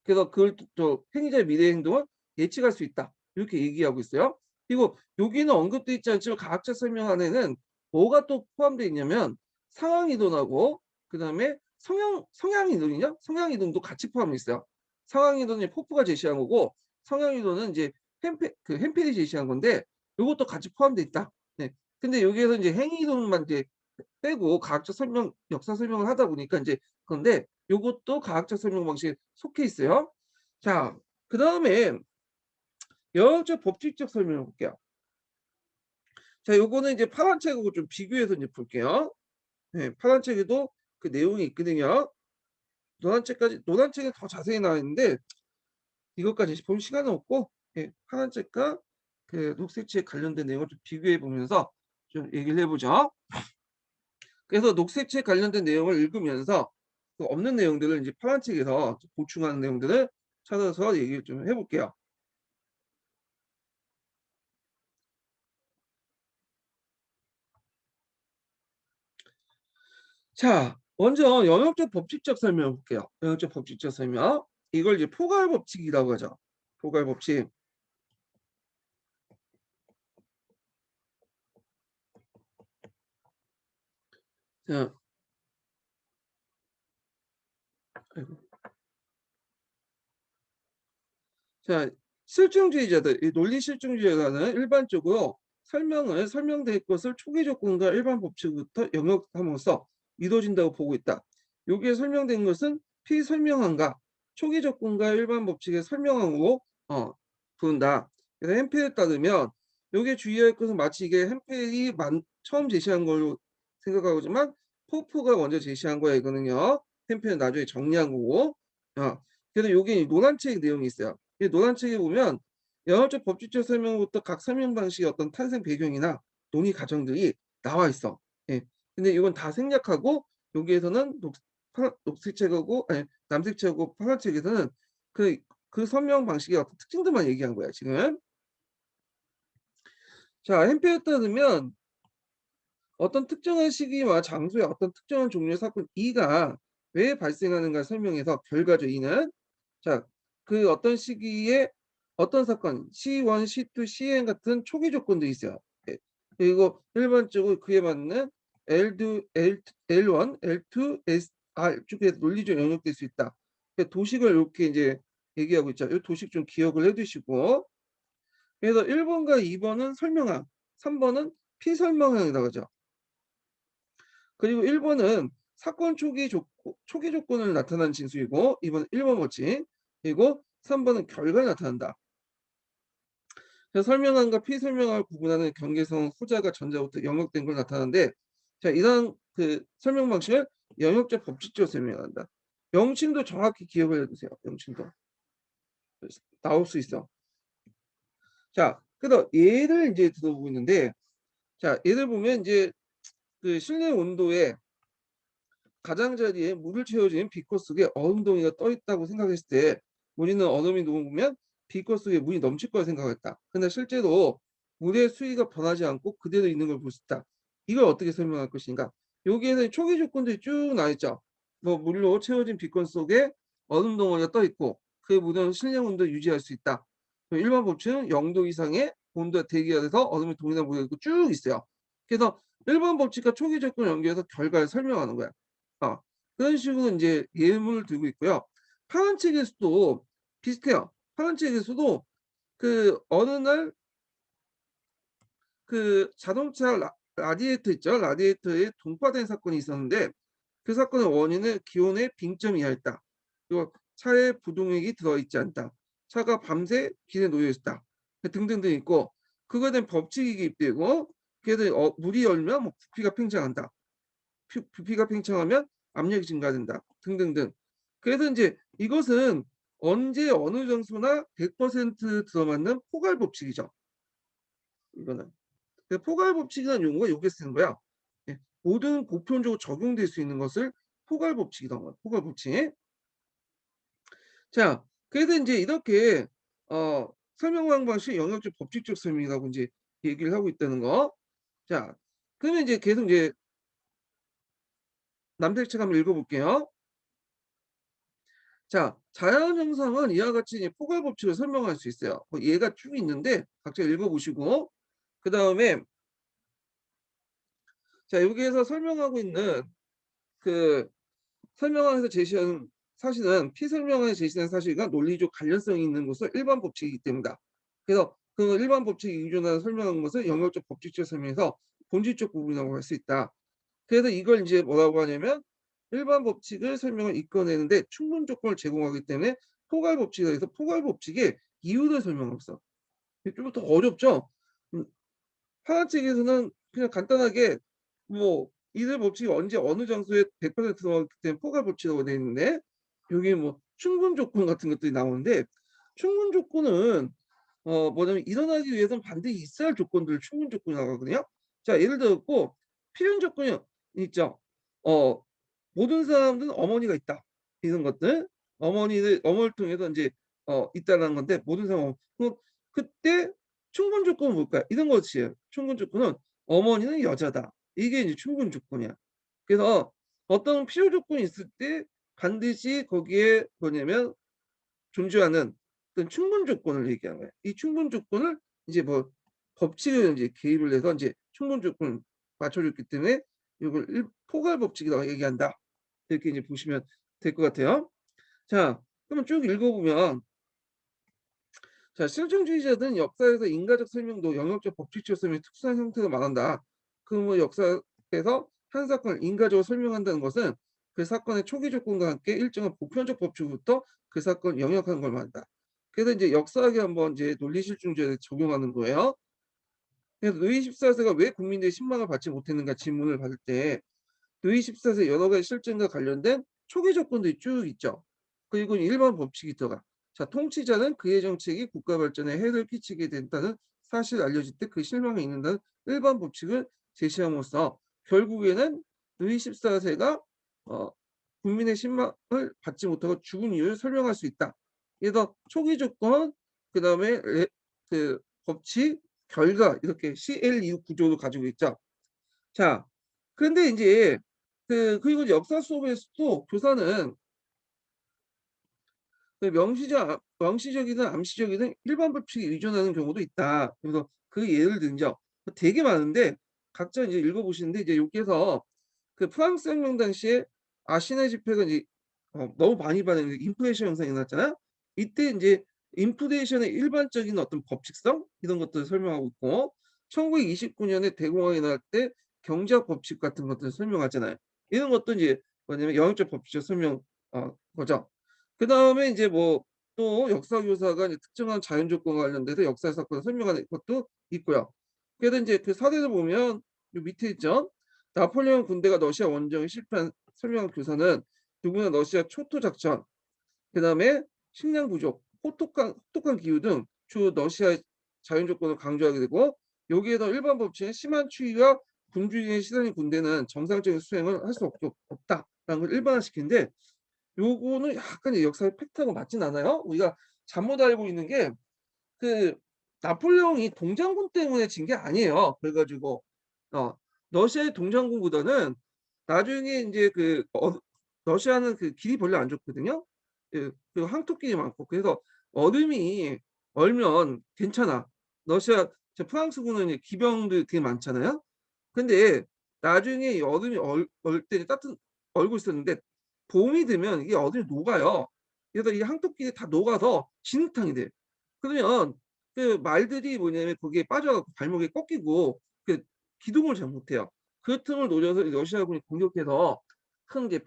A: 그래서 그걸 또 행위자의 미래 행동을 예측할 수 있다. 이렇게 얘기하고 있어요. 그리고 여기는 언급되어 있지 않지만 가학적 설명 안에는 뭐가 또 포함되어 있냐면 상황 이동하고 그다음에 성향 이동이죠. 성향 이동도 같이 포함이 있어요. 상황 이동은 포프가 제시한 거고 성향 이동은 이제 햄필이 제시한 건데 요것도 같이 포함돼 있다. 네. 근데 여기에서 이제 행위 이동만 이제 빼고 과학적 설명, 역사 설명을 하다 보니까 이제 그런데 요것도 과학적 설명 방식에 속해 있어요. 자, 그다음에 영역적 법칙적 설명을 볼게요. 자, 요거는 이제 파란 책하고 좀 비교해서 이제 볼게요. 네, 파란 책에도 그 내용이 있거든요. 노란 책에 더 자세히 나와 있는데 이것까지 볼 시간은 없고 예, 파란 책과 그 녹색 책 관련된 내용을 좀 비교해 보면서 좀 얘기를 해보죠. 그래서 녹색 책 관련된 내용을 읽으면서 그 없는 내용들을 이제 파란 책에서 보충하는 내용들을 찾아서 얘기를 좀 해볼게요. 자, 먼저 영역적 법칙적 설명 볼게요. 영역적 법칙적 설명. 이걸 이제 포괄 법칙이라고 하죠. 포괄 법칙. 자, 아이고. 자, 실증주의자들, 이 논리 실증주의자는 일반적으로 설명될 것을 초기 조건과 일반 법칙부터 영역함으로써 이루어진다고 보고 있다. 여기에 설명된 것은 피설명함과 초기 조건과 일반 법칙의 설명함으로 부른다. 그래서 햄펠에 따르면 여기에 주의할 것은 마치 이게 햄펠이 처음 제시한 걸로 생각하지만 포프가 먼저 제시한 거야 이거는요. 햄펠은 나중에 정리한 거고. 그래서 여기 논란책 내용이 있어요. 이 노란 책에 보면 영역적 법칙적 설명부터 각 설명 방식의 어떤 탄생 배경이나 논의 과정들이 나와 있어. 예. 근데 이건 다 생략하고 여기에서는 녹색 책하고 아니 남색 책하고 파란 책에서는 그 설명 방식의 어떤 특징들만 얘기한 거야 지금. 자, 행패에 따르면 어떤 특정한 시기와 장소에 어떤 특정한 종류의 사건 E가 왜 발생하는가 설명해서 결과죠 E는. 자, 그 어떤 시기에 어떤 사건 C1, C2, CN 같은 초기 조건들이 있어요. 예. 그리고 일반적으로 그에 맞는 L2, L1, L2, SR 쪽에 논리적 영역될 수 있다. 도식을 이렇게 이제 얘기하고 있죠. 이 도식 좀 기억을 해두시고. 그래서 1번과 2번은 설명항, 3번은 피설명항이라고 하죠. 그리고 1번은 사건 초기 조건을 나타낸 진술이고 2번은 1번 법칙, 그리고 3번은 결과를 나타낸다. 그래서 설명항과 피설명항을 구분하는 경계성 후자가 전자부터 영역된 걸 나타나는데, 자, 이런 그 설명 방식을 영역적 법칙적으로 설명한다. 명칭도 정확히 기억을 해두세요. 명칭도 나올 수 있어. 자, 그래서 예를 이제 들어보고 있는데, 자, 예를 보면 이제 그 실내 온도에 가장자리에 물을 채워진 비커 속에 얼음덩이가 떠 있다고 생각했을 때 우리는 얼음이 녹으면 비커 속에 물이 넘칠 거라 생각했다. 근데 실제로 물의 수위가 변하지 않고 그대로 있는 걸 볼 수 있다. 이걸 어떻게 설명할 것인가? 여기에는 초기 조건들이 쭉 나와 있죠. 뭐 물로 채워진 비건 속에 얼음 덩어리가 떠 있고 그 물은 실내 온도를 유지할 수 있다. 일반 법칙은 0도 이상의 온도가 대기하에서 얼음이 동일한 모양이 있고 쭉 있어요. 그래서 일반 법칙과 초기 조건을 연결해서 결과를 설명하는 거야. 그런 식으로 이제 예문을 들고 있고요. 파란 책에서도 비슷해요. 파란 책에서도 그 어느 날 그 자동차 라디에이터 있죠. 라디에이터에 동파된 사건이 있었는데 그 사건의 원인은 기온의 빙점 이하였다. 그리고 차에 부동액이 들어있지 않다. 차가 밤새 길에 놓여 있다. 등등등 있고 그거에 대한 법칙이 기입되고 그래도 물이 열면 뭐 부피가 팽창한다. 부피가 팽창하면 압력이 증가된다. 등등등. 그래서 이제 이것은 언제 어느 정수나 100% 들어맞는 포괄 법칙이죠. 이거는. 포괄 법칙이라는 용어가 여기에 쓰는 거야. 예, 모든 보편적으로 적용될 수 있는 것을 포괄 법칙이라고 해요. 포괄 법칙. 자, 그래서 이제 이렇게 설명 방식 영역적 법칙적 설명이라고 이제 얘기를 하고 있다는 거. 자, 그러면 이제 계속 이제 남색 책 한번 읽어볼게요. 자, 자연 형상은 이와 같이 이제 포괄 법칙을 설명할 수 있어요. 뭐 얘가 쭉 있는데 각자 읽어보시고 그 다음에 자 여기에서 설명하고 있는 그 설명항에서 제시하는 사실은 피설명항에 제시된 사실과 논리적 관련성이 있는 것은 일반 법칙이기 때문이다. 그래서 그 일반 법칙이 의존하는 설명한 것을 영역적 법칙적 설명에서 본질적 부분이라고 할 수 있다. 그래서 이걸 이제 뭐라고 하냐면 일반 법칙을 설명을 이끌어내는데 충분 조건을 제공하기 때문에 포괄 법칙에 대해서 포괄 법칙의 이유를 설명하고 있어. 좀 더 어렵죠? 파란 책에서는 그냥 간단하게 뭐 이들 법칙이 언제 어느 장소에 100% 들어가기 때문에 포괄 법칙이라고 되어 있는데 여기 뭐 충분 조건 같은 것들이 나오는데 충분 조건은 뭐냐면 일어나기 위해서는 반드시 있어야 할 조건들을 충분 조건이라고 하거든요. 자, 예를 들었고 필연 조건이 있죠. 어 모든 사람들은 어머니가 있다. 이런 것들. 어머니를 통해서 이제 있다라는 건데 모든 사람 그때 충분 조건은 뭘까요? 이런 것이에요. 충분 조건은 어머니는 여자다. 이게 이제 충분 조건이야. 그래서 어떤 필요 조건이 있을 때 반드시 거기에 뭐냐면 존재하는 어떤 충분 조건을 얘기하는 거예요. 이 충분 조건을 이제 뭐 법칙을 이제 개입을 해서 이제 충분 조건을 맞춰줬기 때문에 이걸 포괄 법칙이라고 얘기한다. 이렇게 이제 보시면 될 것 같아요. 자, 그러면 쭉 읽어보면 자, 실증주의자들은 역사에서 인과적 설명도 영역적 법칙적 설명의 특수한 형태로 말한다. 그 뭐 역사에서 한 사건을 인과적으로 설명한다는 것은 그 사건의 초기 조건과 함께 일정한 보편적 법칙부터 그 사건을 영역하는 걸 말한다. 그래서 이제 역사학에 한번 이제 논리실증주의를 적용하는 거예요. 그래서 루이 14세가 왜 국민들의 신망을 받지 못했는가 질문을 받을 때 루이 14세 여러 가지 실증과 관련된 초기 조건들이 쭉 있죠. 그리고 일반 법칙이 들어가. 자, 통치자는 그의 정책이 국가 발전에 해를 끼치게 된다는 사실을 알려질 때 그 실망에 있는다는 일반 법칙을 제시함으로써 결국에는 루이 14세가 어 국민의 신망을 받지 못하고 죽은 이유를 설명할 수 있다. 그래서 초기 조건, 그다음에 그 법칙, 결과, 이렇게 CLU 구조를 가지고 있죠. 자, 그런데 인제 그리고 역사 수업에서도 교사는 그 명시적이든 암시적이든 일반 법칙에 의존하는 경우도 있다. 그래서 그 예를 들죠. 되게 많은데 각자 이제 읽어 보시는데, 이제 여기에서 그 프랑스 혁명 당시에 아시네 집회가 이제 너무 많이 반영이 인플레이션 현상이 났잖아요. 이때 인제 인플레이션의 일반적인 어떤 법칙성 이런 것들을 설명하고 있고, 1929 년에 대공황이 날 때 경제학 법칙 같은 것들을 설명하잖아요. 이런 것도 이제 뭐냐면 영역적 법칙을 설명 거죠. 그다음에 인제 뭐 또 역사 교사가 이제 특정한 자연 조건과 관련돼서 역사 사건을 설명하는 것도 있고요. 그래서 인제 그 사례를 보면 요 밑에 있죠. 나폴레옹 군대가 러시아 원정에 실패한 설명한 교사는 누구나 러시아 초토 작전, 그다음에 식량 부족, 혹독한 기후 등 주 러시아의 자연 조건을 강조하게 되고, 여기에서 일반 법칙은 심한 추위와 굶주림에 시달린 군대는 정상적인 수행을 할 수 없다라는 걸 일반화시키는데, 요거는 약간 역사의 팩트하고 맞진 않아요. 우리가 잘못 알고 있는 게 그 나폴레옹이 동장군 때문에 진 게 아니에요. 그래 가지고 어 러시아의 동장군보다는 나중에 인제 러시아는 그 길이 별로 안 좋거든요. 그리고 항토길이 많고, 그래서 얼음이 얼면 괜찮아. 프랑스군은 이제 기병들 되게 많잖아요. 근데 나중에 이 얼음이 얼 때 얼고 있었는데 봄이 되면 이게 얼음이 녹아요. 그래서 이 항토길이 다 녹아서 진흙탕이 돼. 그러면 그 말들이 뭐냐면 거기에 빠져 갖고 발목에 꺾이고 기동을 잘 못해요. 그 틈을 노려서 러시아군이 공격해서 큰 게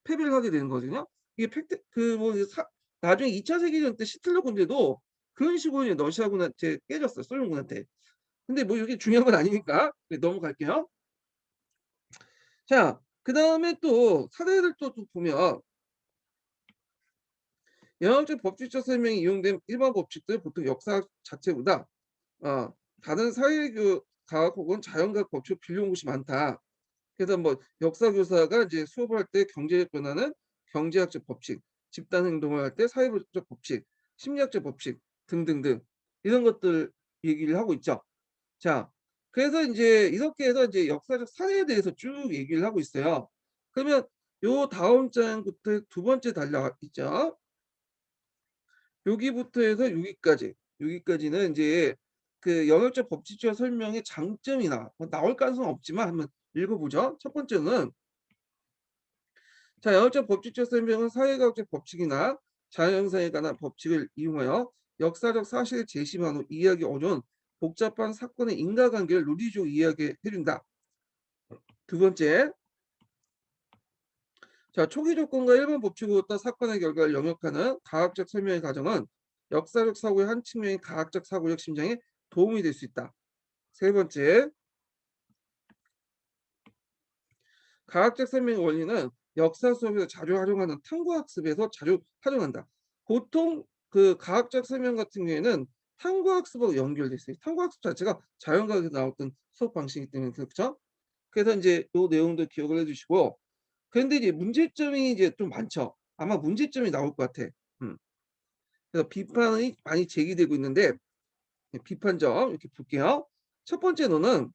A: 패배를 하게 되는 거거든요. 이게 팩트 그 뭐 사 나중에 2차 세계대전 때 히틀러 군대도 그런 식으로 이제 러시아군한테 깨졌어요, 소련군한테. 근데 뭐 이게 중요한 건 아니니까 넘어갈게요. 자, 그다음에 또 사례를 또 보면 영역적 법칙적 설명이 이용된 일반 법칙들 보통 역사 자체보다 어 다른 사회과학 혹은 자연과학 법칙을 빌려온 것이 많다. 그래서 뭐 역사 교사가 이제 수업을 할 때 경제적 변화는 경제학적 법칙, 집단 행동을 할 때 사회적 법칙, 심리학적 법칙 등등등 이런 것들 얘기를 하고 있죠. 자, 그래서 인제 이렇게 해서 이제 역사적 사례에 대해서 쭉 얘기를 하고 있어요. 그러면 요 다음 장부터 두 번째 단락 있죠. 여기부터 해서 여기까지는 인제 그 영역적 법칙적 설명의 장점이나 뭐 나올 가능성은 없지만 한번 읽어 보죠. 첫 번째는, 자, 영역적 법칙적 설명은 사회과학적 법칙이나 자연 현상에 관한 법칙을 이용하여 역사적 사실을 제시한 후 이해하기 어려운 복잡한 사건의 인과관계를 논리적으로 이해하게 해 준다. 두 번째, 자, 초기 조건과 일반 법칙으로 어떤 사건의 결과를 영역하는 과학적 설명의 과정은 역사적 사고의 한 측면인 과학적 사고력 심장에 도움이 될 수 있다. 세 번째, 과학적 설명의 원리는 역사 수업에서 자주 활용하는 탐구학습에서 자주 활용한다. 보통 그 과학적 설명 같은 경우에는 탐구학습하고 연결돼 있어요. 탐구학습 자체가 자연과학에서 나왔던 수업 방식이기 때문에 그렇죠. 그래서 인제 요 내용들 기억을 해 주시고, 근데 이제 문제점이 이제 좀 많죠. 아마 문제점이 나올 것 같아. 음. 그래서 비판이 많이 제기되고 있는데, 비판점 이렇게 볼게요. 첫 번째로는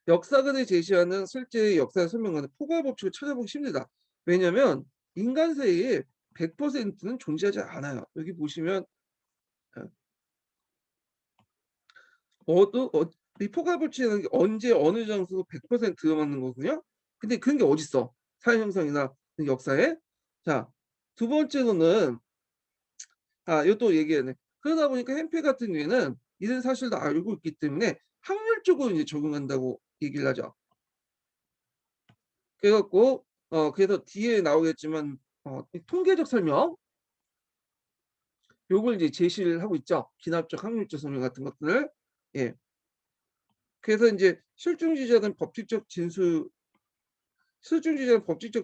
A: 역사관을 제시하는 실제의 역사 설명과는 포괄 법칙을 찾아보기 힘들다. 왜냐하면 인간 사이에 100%는 존재하지 않아요. 여기 보시면 어 어느 이 포괄 법칙이라는 게 언제 어느 장소 100% 맞는 거거든요. 근데 그런 게 어딨어, 사회 형성이나 역사에. 자, 두 번째로는 이것도 얘기하네. 그러다 보니까 행패 같은 경우에는 이런 사실도 알고 있기 때문에 확률적으로 이제 적용한다고 얘기를 하죠. 그래 갖고 그래서 뒤에 나오겠지만 이 통계적 설명 요걸 이제 제시를 하고 있죠. 기하학적 확률적 설명 같은 것들을. 예. 그래서 인제 실증주의자는 법칙적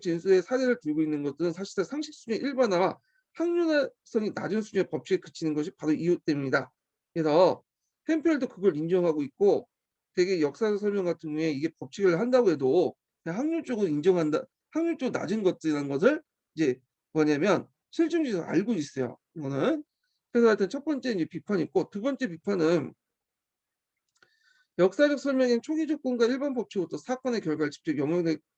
A: 진술의 사례를 들고 있는 것들은 사실상 상식 수준의 일반화와 항균화성이 낮은 수준의 법칙에 그치는 것이 바로 이유 때문이다. 그래서 햄펠도 그걸 인정하고 있고 되게 역사적 설명 같은 경우에 이게 법칙을 한다고 해도 그냥 확률적으로 인정한다. 확률적으로 낮은 것들이라는 것을 이제 뭐냐면 실증주에서 알고 있어요. 이거는. 그래서 하여튼 첫 번째 이제 비판이 있고 두 번째 비판은 역사적 설명엔 초기 조건과 일반 법칙부터 사건의 결과를 직접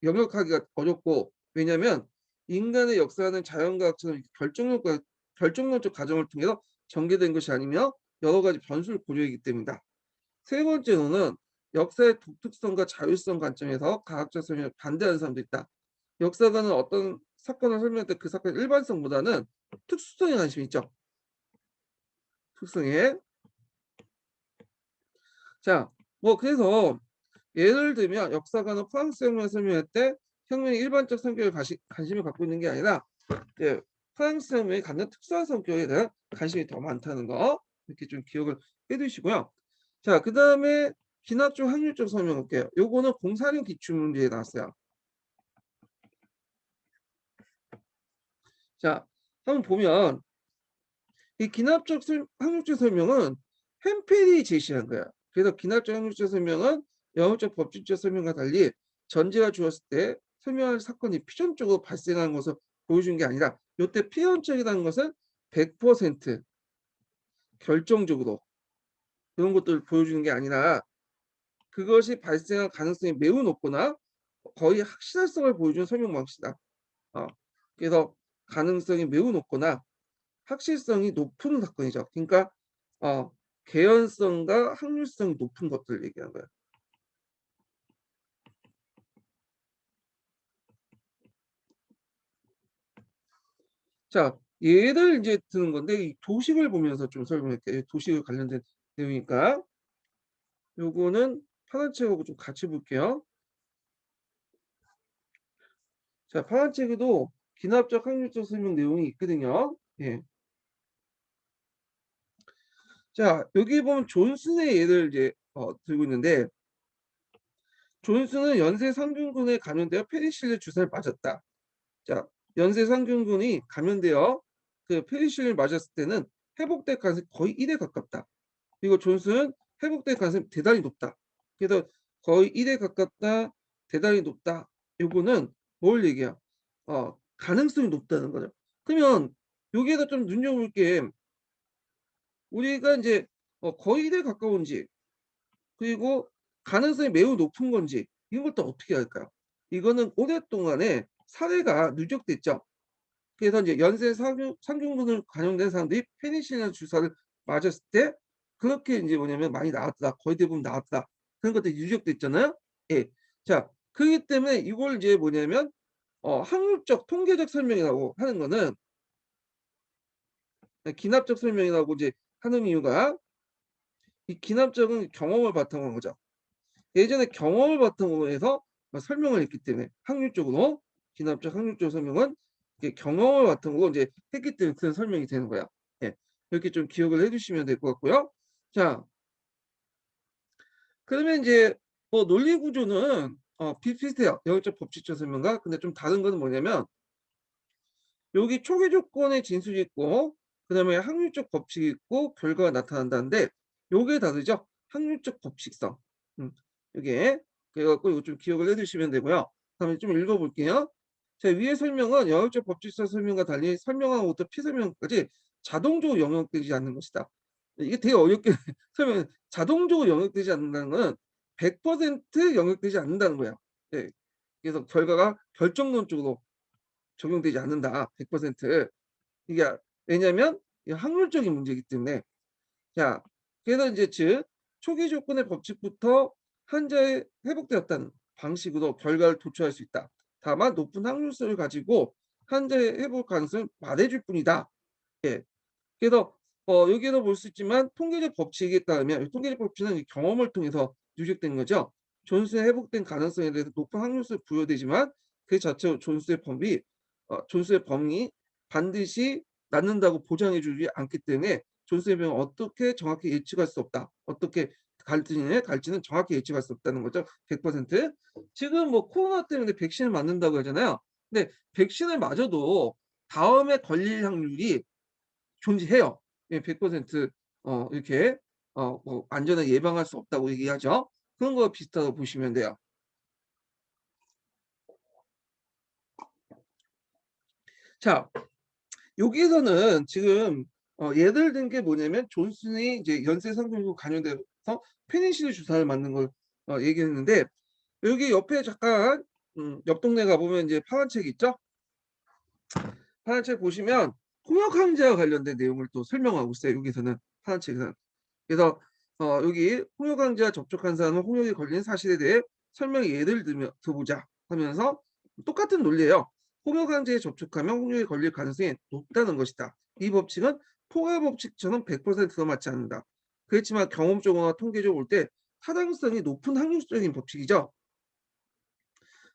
A: 영역하기가 어렵고 왜냐하면 인간의 역사는 자연과학처럼 결정론적 과정을 통해서 전개된 것이 아니며 여러 가지 변수를 고려하기 때문이다. 세 번째로는 역사의 독특성과 자율성 관점에서 과학적 설명을 반대하는 사람도 있다. 역사가는 어떤 사건을 설명할 때 그 사건의 일반성보다는 특수성에 관심이 있죠. 특성에. 자, 뭐 그래서 예를 들면 역사가는 프랑스 혁명을 설명할 때 혁명의 일반적 성격에 관심을 갖고 있는 게 아니라 예, 프랑스 혁명이 갖는 특수한 성격에 대한 관심이 더 많다는 거 이렇게 좀 기억을 해두시고요. 자, 그 다음에 기납적 확률적 설명 볼게요. 요거는 공사령 기출문제에 나왔어요. 자, 한번 보면 이 기납적 확률적 설명은 햄펠이 제시한 거야. 그래서 기납적 확률적 설명은 영역적 법칙적 설명과 달리 전제가 주었을 때 설명할 사건이 필연적으로 발생하는 것을 보여준 게 아니라 이때 필연적이라는 것은 100% 결정적으로 그런 것들을 보여주는 게 아니라 그것이 발생할 가능성이 매우 높거나 거의 확실성을 보여주는 설명 방식이다. 그래서 가능성이 매우 높거나 확실성이 높은 사건이죠. 그러니까 어, 개연성과 확률성이 높은 것들을 얘기하는 거예요. 자, 예를 이제 드는 건데 이 도식을 보면서 좀 설명할게요. 도식을 관련된 내용이니까 요거는 파란 책하고 좀 같이 볼게요. 자, 파란 책에도 기납적 확률적 설명 내용이 있거든요. 예. 자, 여기 보면 존슨의 예를 이제 들고 있는데 존슨은 연쇄 상균군에 감염되어 페니실린 주사를 맞았다. 자, 연쇄 상균군이 감염되어 그 페니실린을 맞았을 때는 회복될 가능성이 거의 1에 가깝다. 그리고 존슨은 회복될 가능성이 대단히 높다. 그래서 거의 1에 가깝다, 대단히 높다. 요거는 뭘 얘기야? 가능성이 높다는 거죠. 그러면 여기에다 좀 눈여볼 게 우리가 이제 거의 1에 가까운지 그리고 가능성이 매우 높은 건지 이런 것도 어떻게 할까요? 이거는 오랫동안에 사례가 누적됐죠. 그래서 이제 연쇄 상균군을 감염된 사람들이 페니실린 주사를 맞았을 때 그렇게 이제 뭐냐면 많이 나왔다. 거의 대부분 나왔다. 그런 것들이 누적됐잖아요. 예. 자, 그렇기 때문에 이걸 이제 뭐냐면 확률적 통계적 설명이라고 하는 거는 기납적 설명이라고 이제 하는 이유가 이 기납적은 경험을 바탕으로 한 거죠. 예전에 경험을 바탕으로 해서 설명을 했기 때문에 확률적으로 기납적 확률적 설명은 경험을 바탕으로 이제 했기 때문에 그런 설명이 되는 거야. 예. 이렇게 좀 기억을 해주시면 될 것 같고요. 자, 그러면 이제 뭐 논리 구조는 비슷비슷해요. 영역적 법칙적 설명과. 근데 좀 다른 거는 뭐냐면 여기 초기 조건의 진술이 있고 그다음에 확률적 법칙이 있고 결과가 나타난다는데 요게 다르죠. 확률적 법칙성. 요게 그래갖고 이거 좀 기억을 해두시면 되고요. 다음에 좀 읽어볼게요. 자, 위의 설명은 영역적 법칙성 설명과 달리 설명한 것부터 피설명까지 자동적으로 영역되지 않는 것이다. 이게 되게 어렵게 설명. 자동적으로 영역되지 않는다는 건 100% 영역되지 않는다는 거예요. 네. 그래서 결과가 결정론적으로 적용되지 않는다. 100%. 이게 왜냐면 이 확률적인 문제이기 때문에. 자, 그래서 이제 즉 초기 조건의 법칙부터 환자에 회복되었다는 방식으로 결과를 도출할 수 있다. 다만 높은 확률성을 가지고 환자의 회복 가능성을 말해줄 뿐이다. 예. 그래서 여기에도 볼 수 있지만 통계적 법칙에 따르면 통계적 법칙은 경험을 통해서 누적된 거죠. 존수의 회복된 가능성에 대해서 높은 확률성을 부여되지만 그 자체로 존수의 범위 반드시 낫는다고 보장해주지 않기 때문에 존수의 병을 어떻게 정확히 예측할 수 없다. 어떻게 갈지는 정확히 예측할 수 없다는 거죠. 100%. 지금 뭐 코로나 때문에 백신을 맞는다고 하잖아요. 근데 백신을 맞아도 다음에 걸릴 확률이 존재해요. 예, 100% 이렇게 뭐 안전을 예방할 수 없다고 얘기하죠. 그런 거 비슷하다고 보시면 돼요. 자, 여기에서는 지금 예를 든 게 뭐냐면 존슨이 이제 연쇄상종으로 감염돼서 페니실린 주사를 맞는 걸 얘기했는데, 여기 옆에 잠깐 옆 동네 가 보면 이제 파란 책 있죠? 파란 책 보시면 홍역 항제와 관련된 내용을 또 설명하고 있어요. 여기서는 파란 책에서는. 그래서 여기 홍역 항제와 접촉한 사람은 홍역이 걸린 사실에 대해 설명의 예를 들어보자 하면서 똑같은 논리예요. 홍역 항제에 접촉하면 홍역이 걸릴 가능성이 높다는 것이다. 이 법칙은 포괄 법칙처럼 100%도 맞지 않는다. 그렇지만 경험적으로나 통계적으로 볼 때 타당성이 높은 확률적인 법칙이죠.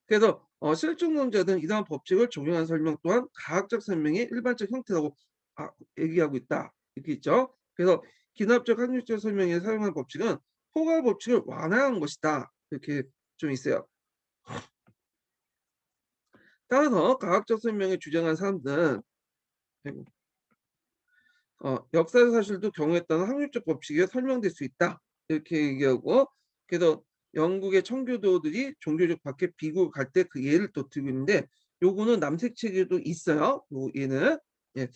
A: 그래서 실증론자들은 이러한 법칙을 적용한 설명 또한 가학적 설명의 일반적 형태라고 얘기하고 있다. 이렇게 있죠. 그래서 기납적 확률적 설명에 사용한 법칙은 포괄 법칙을 완화한 것이다. 이렇게 좀 있어요. 따라서 가학적 설명을 주장한 사람들은 역사 사실도 경우에 따른 확률적 법칙에 설명될 수 있다. 이렇게 얘기하고, 그래서 영국의 청교도들이 종교적 밖에 비극을 갈 때 그 예를 또 들고 있는데, 요거는 남색 책에도 있어요. 요 예는. 예.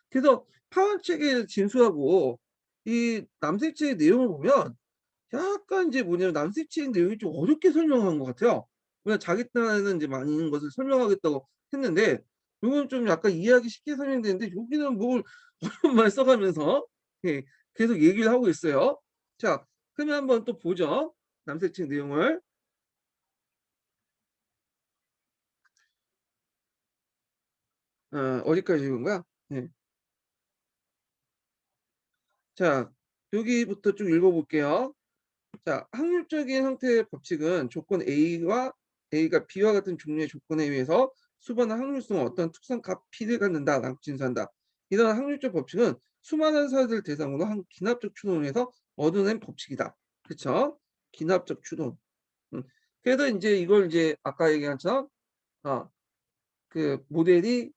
A: 그래서 파원 책의 진수하고 이 남색 책의 내용을 보면 약간 이제 뭐냐면 남색 책 내용이 좀 어렵게 설명한 것 같아요. 그냥 자기 딴에는 이제 많은 것을 설명하겠다고 했는데, 요건 좀 약간 이해하기 쉽게 설명되는데 여기는 뭘 어려운 말 써가면서 예, 계속 얘기를 하고 있어요. 자, 그러면 한번 또 보죠. 남색 책 내용을. 어디까지 읽은 거야? 예. 자, 여기부터 쭉 읽어볼게요. 자, 확률적인 형태의 법칙은 조건 A가 B와 같은 종류의 조건에 의해서 수반한 확률성은 어떤 특성 값 P를 갖는다라고 진술한다. 이러한 확률적 법칙은 수많은 사례들 대상으로 한 기납적 추론을 해서 얻어낸 법칙이다. 그쵸? 기납적 추론. 음. 그래서 이제 이걸 이제 아까 얘기한 것처럼 어, 그 모델이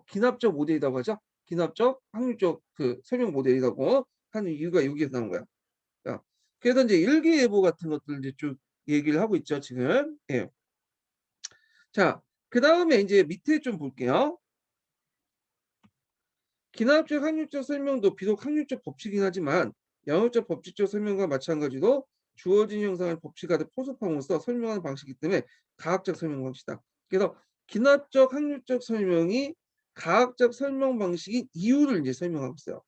A: 기납적 모델이라고 하죠. 기납적 확률적 그 설명 모델이라고 하는 이유가 여기에서 나온 거야. 자, 그래서 이제 일기예보 같은 것들 이제 쭉 얘기를 하고 있죠, 지금. 예. 자, 그 다음에 이제 밑에 좀 볼게요. 기하학적 확률적 설명도 비록 확률적 법칙이긴 하지만 양육적 법칙적 설명과 마찬가지로 주어진 형상을 법칙화돼 포섭함으로써 설명하는 방식이기 때문에 가학적 설명 방식이다. 그래서 기하학적 확률적 설명이 가학적 설명 방식인 이유를 이제 설명하고 있어요.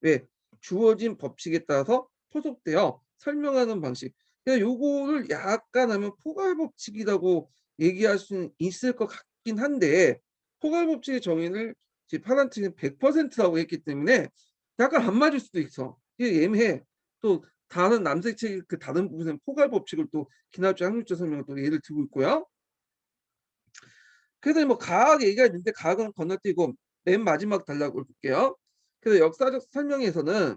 A: 왜? 주어진 법칙에 따라서 포섭되어 설명하는 방식. 그래서 요거를 약간 하면 포괄 법칙이라고 얘기할 수 있을 것 같긴 한데, 포괄 법칙의 정의를 파란팀은 100%라고 했기 때문에 약간 안 맞을 수도 있어. 이게 애매해. 또 다른 남색책 그 다른 부분은 포괄 법칙을 또 기하학적 확률적 설명을 또 예를 들고 있고요. 그래서 뭐 가학 얘기가 있는데 가학은 건너뛰고 맨 마지막 단락을 볼게요. 그래서 역사적 설명에서는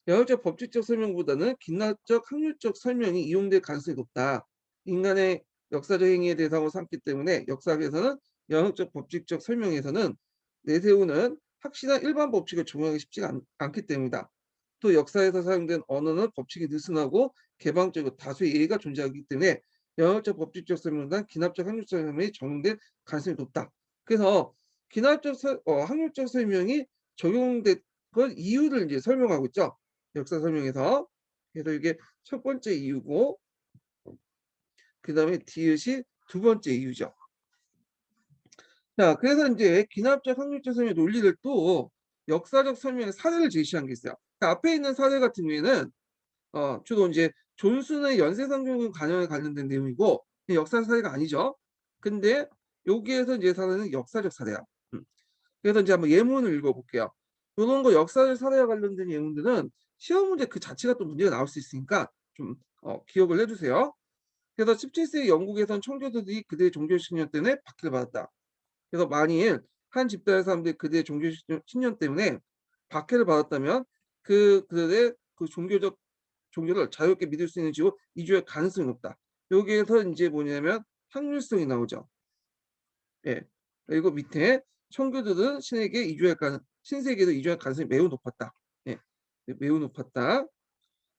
A: 영역적 법칙적 설명보다는 기하학적 확률적 설명이 이용될 가능성이 높다. 인간의 역사적 행위의 대상으로 삼기 때문에 역사학에서는 영역적 법칙적 설명에서는 내세우는 확실한 일반 법칙을 적용하기 쉽지 않기 때문이다. 또 역사에서 사용된 언어는 법칙이 느슨하고 개방적이고 다수의 예의가 존재하기 때문에 영역적 법칙적 설명보다는 기하학적 확률적 설명이 적용될 가능성이 높다. 그래서 기하학적 확률적 설명이 적용된 그 이유를 이제 설명하고 있죠. 역사 설명에서. 그래서 이게 첫 번째 이유고, 그 다음에 디귿이 두 번째 이유죠. 자, 그래서 이제 기하학적 확률적 설명의 논리를 또 역사적 설명의 사례를 제시한 게 있어요. 앞에 있는 사례 같은 경우에는 주로 이제 존슨의 연쇄상종은 간염에 관련된 내용이고 역사 사례가 아니죠. 근데 여기에서 이제 사례는 역사적 사례야. 그래서 이제 한번 예문을 읽어볼게요. 이런 거 역사적 사례와 관련된 예문들은 시험 문제 그 자체가 또 문제가 나올 수 있으니까 좀 기억을 해주세요. 그래서 17세기 영국에선 청교도들이 그들의 종교 신념 때문에 박해를 받았다. 그래서 만일 한 집단의 사람들이 그들의 종교 신념 때문에 박해를 받았다면 그들의 그 종교를 자유롭게 믿을 수 있는 지구 이주할 가능성이 높다. 여기에서 이제 뭐냐면 확률성이 나오죠. 예. 그리고 밑에 청교도는 신세계로 이주할 가능성이 매우 높았다. 예. 매우 높았다.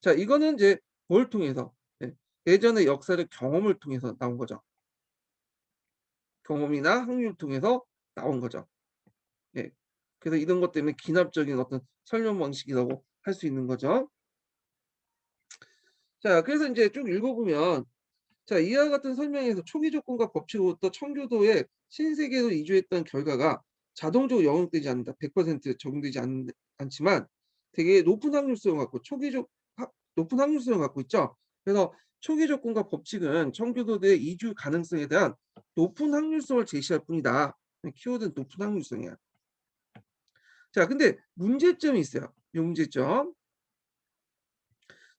A: 자, 이거는 이제 뭘 통해서? 예. 예전의 역사적 경험을 통해서 나온 거죠. 경험이나 확률을 통해서 나온 거죠. 예. 그래서 이런 것 때문에 기납적인 어떤 설명 방식이라고 할 수 있는 거죠. 자, 그래서 인제 쭉 읽어보면 자, 이와 같은 설명에서 초기 조건과 법칙으로부터 청교도의 신세계로 이주했던 결과가 자동적으로 영역되지 않는다. 100% 적용되지 않지만 되게 높은 확률성을 갖고 높은 확률성을 갖고 있죠. 그래서 초기 조건과 법칙은 청교도의 이주 가능성에 대한 높은 확률성을 제시할 뿐이다. 키워드는 높은 확률성이야. 자, 근데 문제점이 있어요. 이 문제점.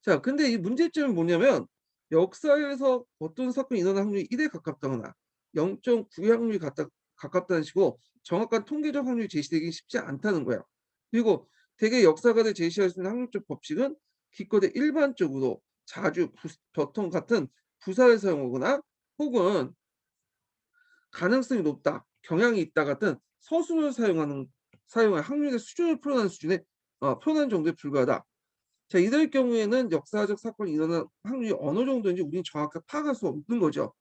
A: 자, 근데 이 문제점은 뭐냐면 역사에서 어떤 사건이 일어날 확률이 1에 가깝다거나 0.9의 확률이 가깝다는 식으로 정확한 통계적 확률이 제시되기 쉽지 않다는 거예요. 그리고 대개 역사가들 제시할 수 있는 확률적 법칙은 기껏해 일반적으로 자주, 보통 같은 부사를 사용하거나 혹은 가능성이 높다, 경향이 있다 같은 서술을 사용할 확률의 수준을 표현하는 표현하는 정도에 불과하다. 자, 이럴 경우에는 역사적 사건이 일어날 확률이 어느 정도인지 우리는 정확하게 파악할 수 없는 거죠.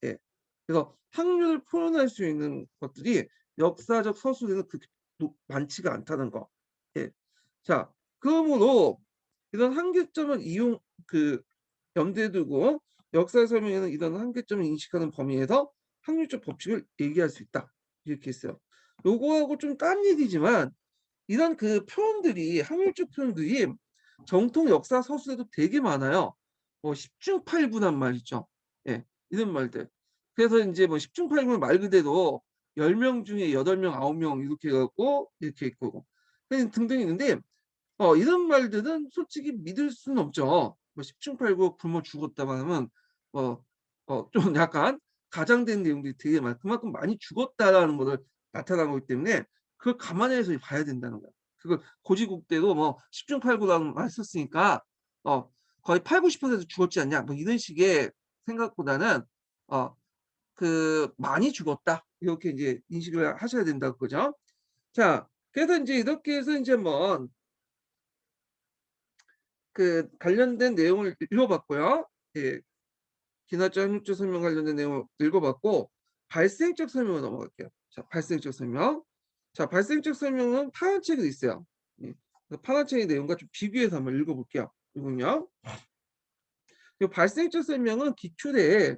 A: 예. 그래서 확률을 표현할 수 있는 것들이 역사적 서술에는 그렇게 많지가 않다는 거. 예. 자, 그러므로 이런 한계점을 그 염두에 두고 역사 설명에는 이런 한계점을 인식하는 범위에서 확률적 법칙을 얘기할 수 있다. 이렇게 했어요. 요거하고 좀 딴 얘기지만 이런 그 표현들이 확률적 표현들이 정통 역사 서술에도 되게 많아요. 뭐 십중팔구란 말 있죠. 예. 이런 말들. 그래서 인제 뭐 십중팔구는 말 그대로 10명 중에 8명, 9명 이렇게 해 갖고 이렇게 있고 등등 있는데 이런 말들은 솔직히 믿을 수는 없죠. 뭐 십중팔구 굶어 죽었다고 하면 좀 약간 가장된 내용들이 되게 그만큼 많이 죽었다라는 거를 나타나고 있기 때문에 그걸 감안해서 봐야 된다는 거야. 그걸 고지국대로 뭐 십중팔구라는 말 썼으니까 어 거의 80~90% 죽었지 않냐 뭐 이런 식의 생각보다는 어 많이 죽었다 이렇게 인제 인식을 하셔야 된다 그거죠. 자, 그래서 인제 이렇게 해서 인제 한번 관련된 내용을 읽어봤고요. 예. 기나짜 확률적 설명 관련된 내용을 읽어봤고 발생적 설명으로 넘어갈게요. 자, 발생적 설명. 자, 발생적 설명은 파란 책에 있어요. 예. 그 파란 책의 내용과 좀 비교해서 한번 읽어볼게요. 이건요. 이 발생적 설명은 기출에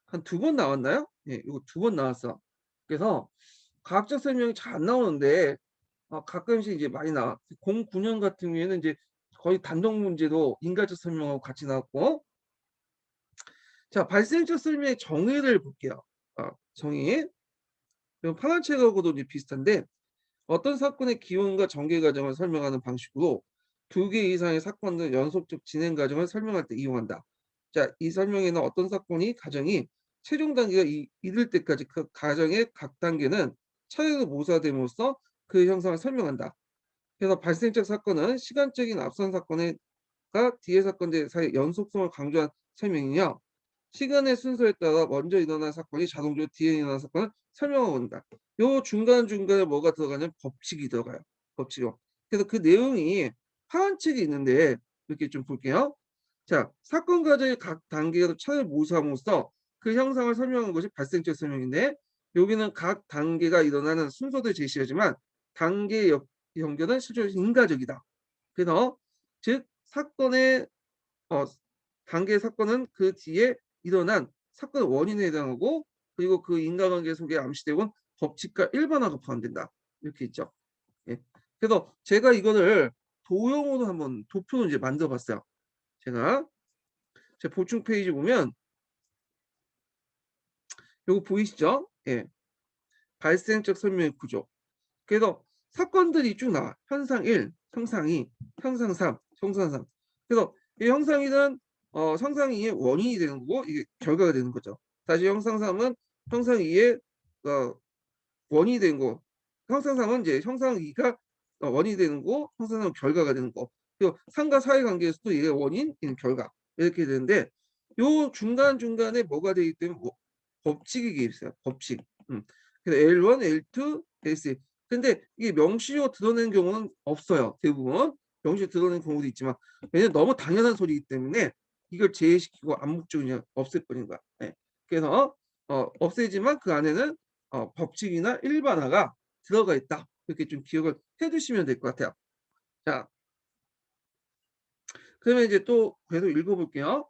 A: 한 2번 나왔나요? 예, 이거 2번 나왔어. 그래서 과학적 설명이 잘 안 나오는데 가끔씩 이제 많이 나와. 09년 같은 경우에는 이제 거의 단독 문제로 인과적 설명하고 같이 나왔고 자, 발생적 설명의 정의를 볼게요. 정의. 이건 파란 책하고도 이제 비슷한데 어떤 사건의 기원과 전개 과정을 설명하는 방식으로 2개 이상의 사건의 연속적 진행 과정을 설명할 때 이용한다. 자, 이 설명에는 어떤 사건이 과정이 최종 단계가 이를 때까지 그 과정의 각 단계는 차례로 모사됨으로써 그 형상을 설명한다. 그래서 발생적 사건은 시간적인 앞선 사건과 뒤의 사건들 사이의 연속성을 강조한 설명이며 시간의 순서에 따라 먼저 일어난 사건이 자동적으로 뒤에 일어난 사건을 설명하고 온다. 요 중간중간에 뭐가 들어가냐면 법칙이 들어가요. 법칙이요. 그래서 그 내용이 파란 책에 있는데 이렇게 좀 볼게요. 자, 사건 과정의 각 단계로 차례 모사함으로써 그 형상을 설명한 것이 발생적 설명인데 여기는 각 단계가 일어나는 순서도 제시하지만 단계의 연결은 실제로 인과적이다. 그래서 즉 사건의 어 단계 사건은 그 뒤에 일어난 사건의 원인에 해당하고 그리고 그 인과관계 속에 암시되고 법칙과 일반화가 포함된다. 이렇게 있죠. 예. 그래서 제가 이거를 도형으로 한번 도표로 이제 만들어 봤어요. 제가 제 보충 페이지 보면 요거 보이시죠? 예. 발생적 설명의 구조. 그래서 사건들이 쭉 나와. 현상 1, 형상 2, 형상 3, 형상 3. 그래서 이 형상 1은 형상 2의 원인이 되는 거고 이게 결과가 되는 거죠. 다시 형상 3은 형상 2의 어 원인이 되는 거. 형상 3은 이제 형상 2가 원인이 되는 거, 형상 3은 결과가 되는 거. 그리고 3과 4의 관계에서도 이게 원인, 이는 결과. 이렇게 되는데 요 중간중간에 뭐가 되기 때문에 법칙이 개입해요. 법칙. 그래서 L1, L2, L3. 근데 이게 명시로 드러내는 경우는 없어요. 대부분. 명시로 드러내는 경우도 있지만 왜냐면 너무 당연한 소리이기 때문에 이걸 제외시키고 암묵적으로 그냥 없애버린 거야. 예. 그래서 없애지만 그 안에는 법칙이나 일반화가 들어가 있다. 이렇게 좀 기억을 해 두시면 될 것 같아요. 자, 그러면 이제 또 계속 읽어 볼게요.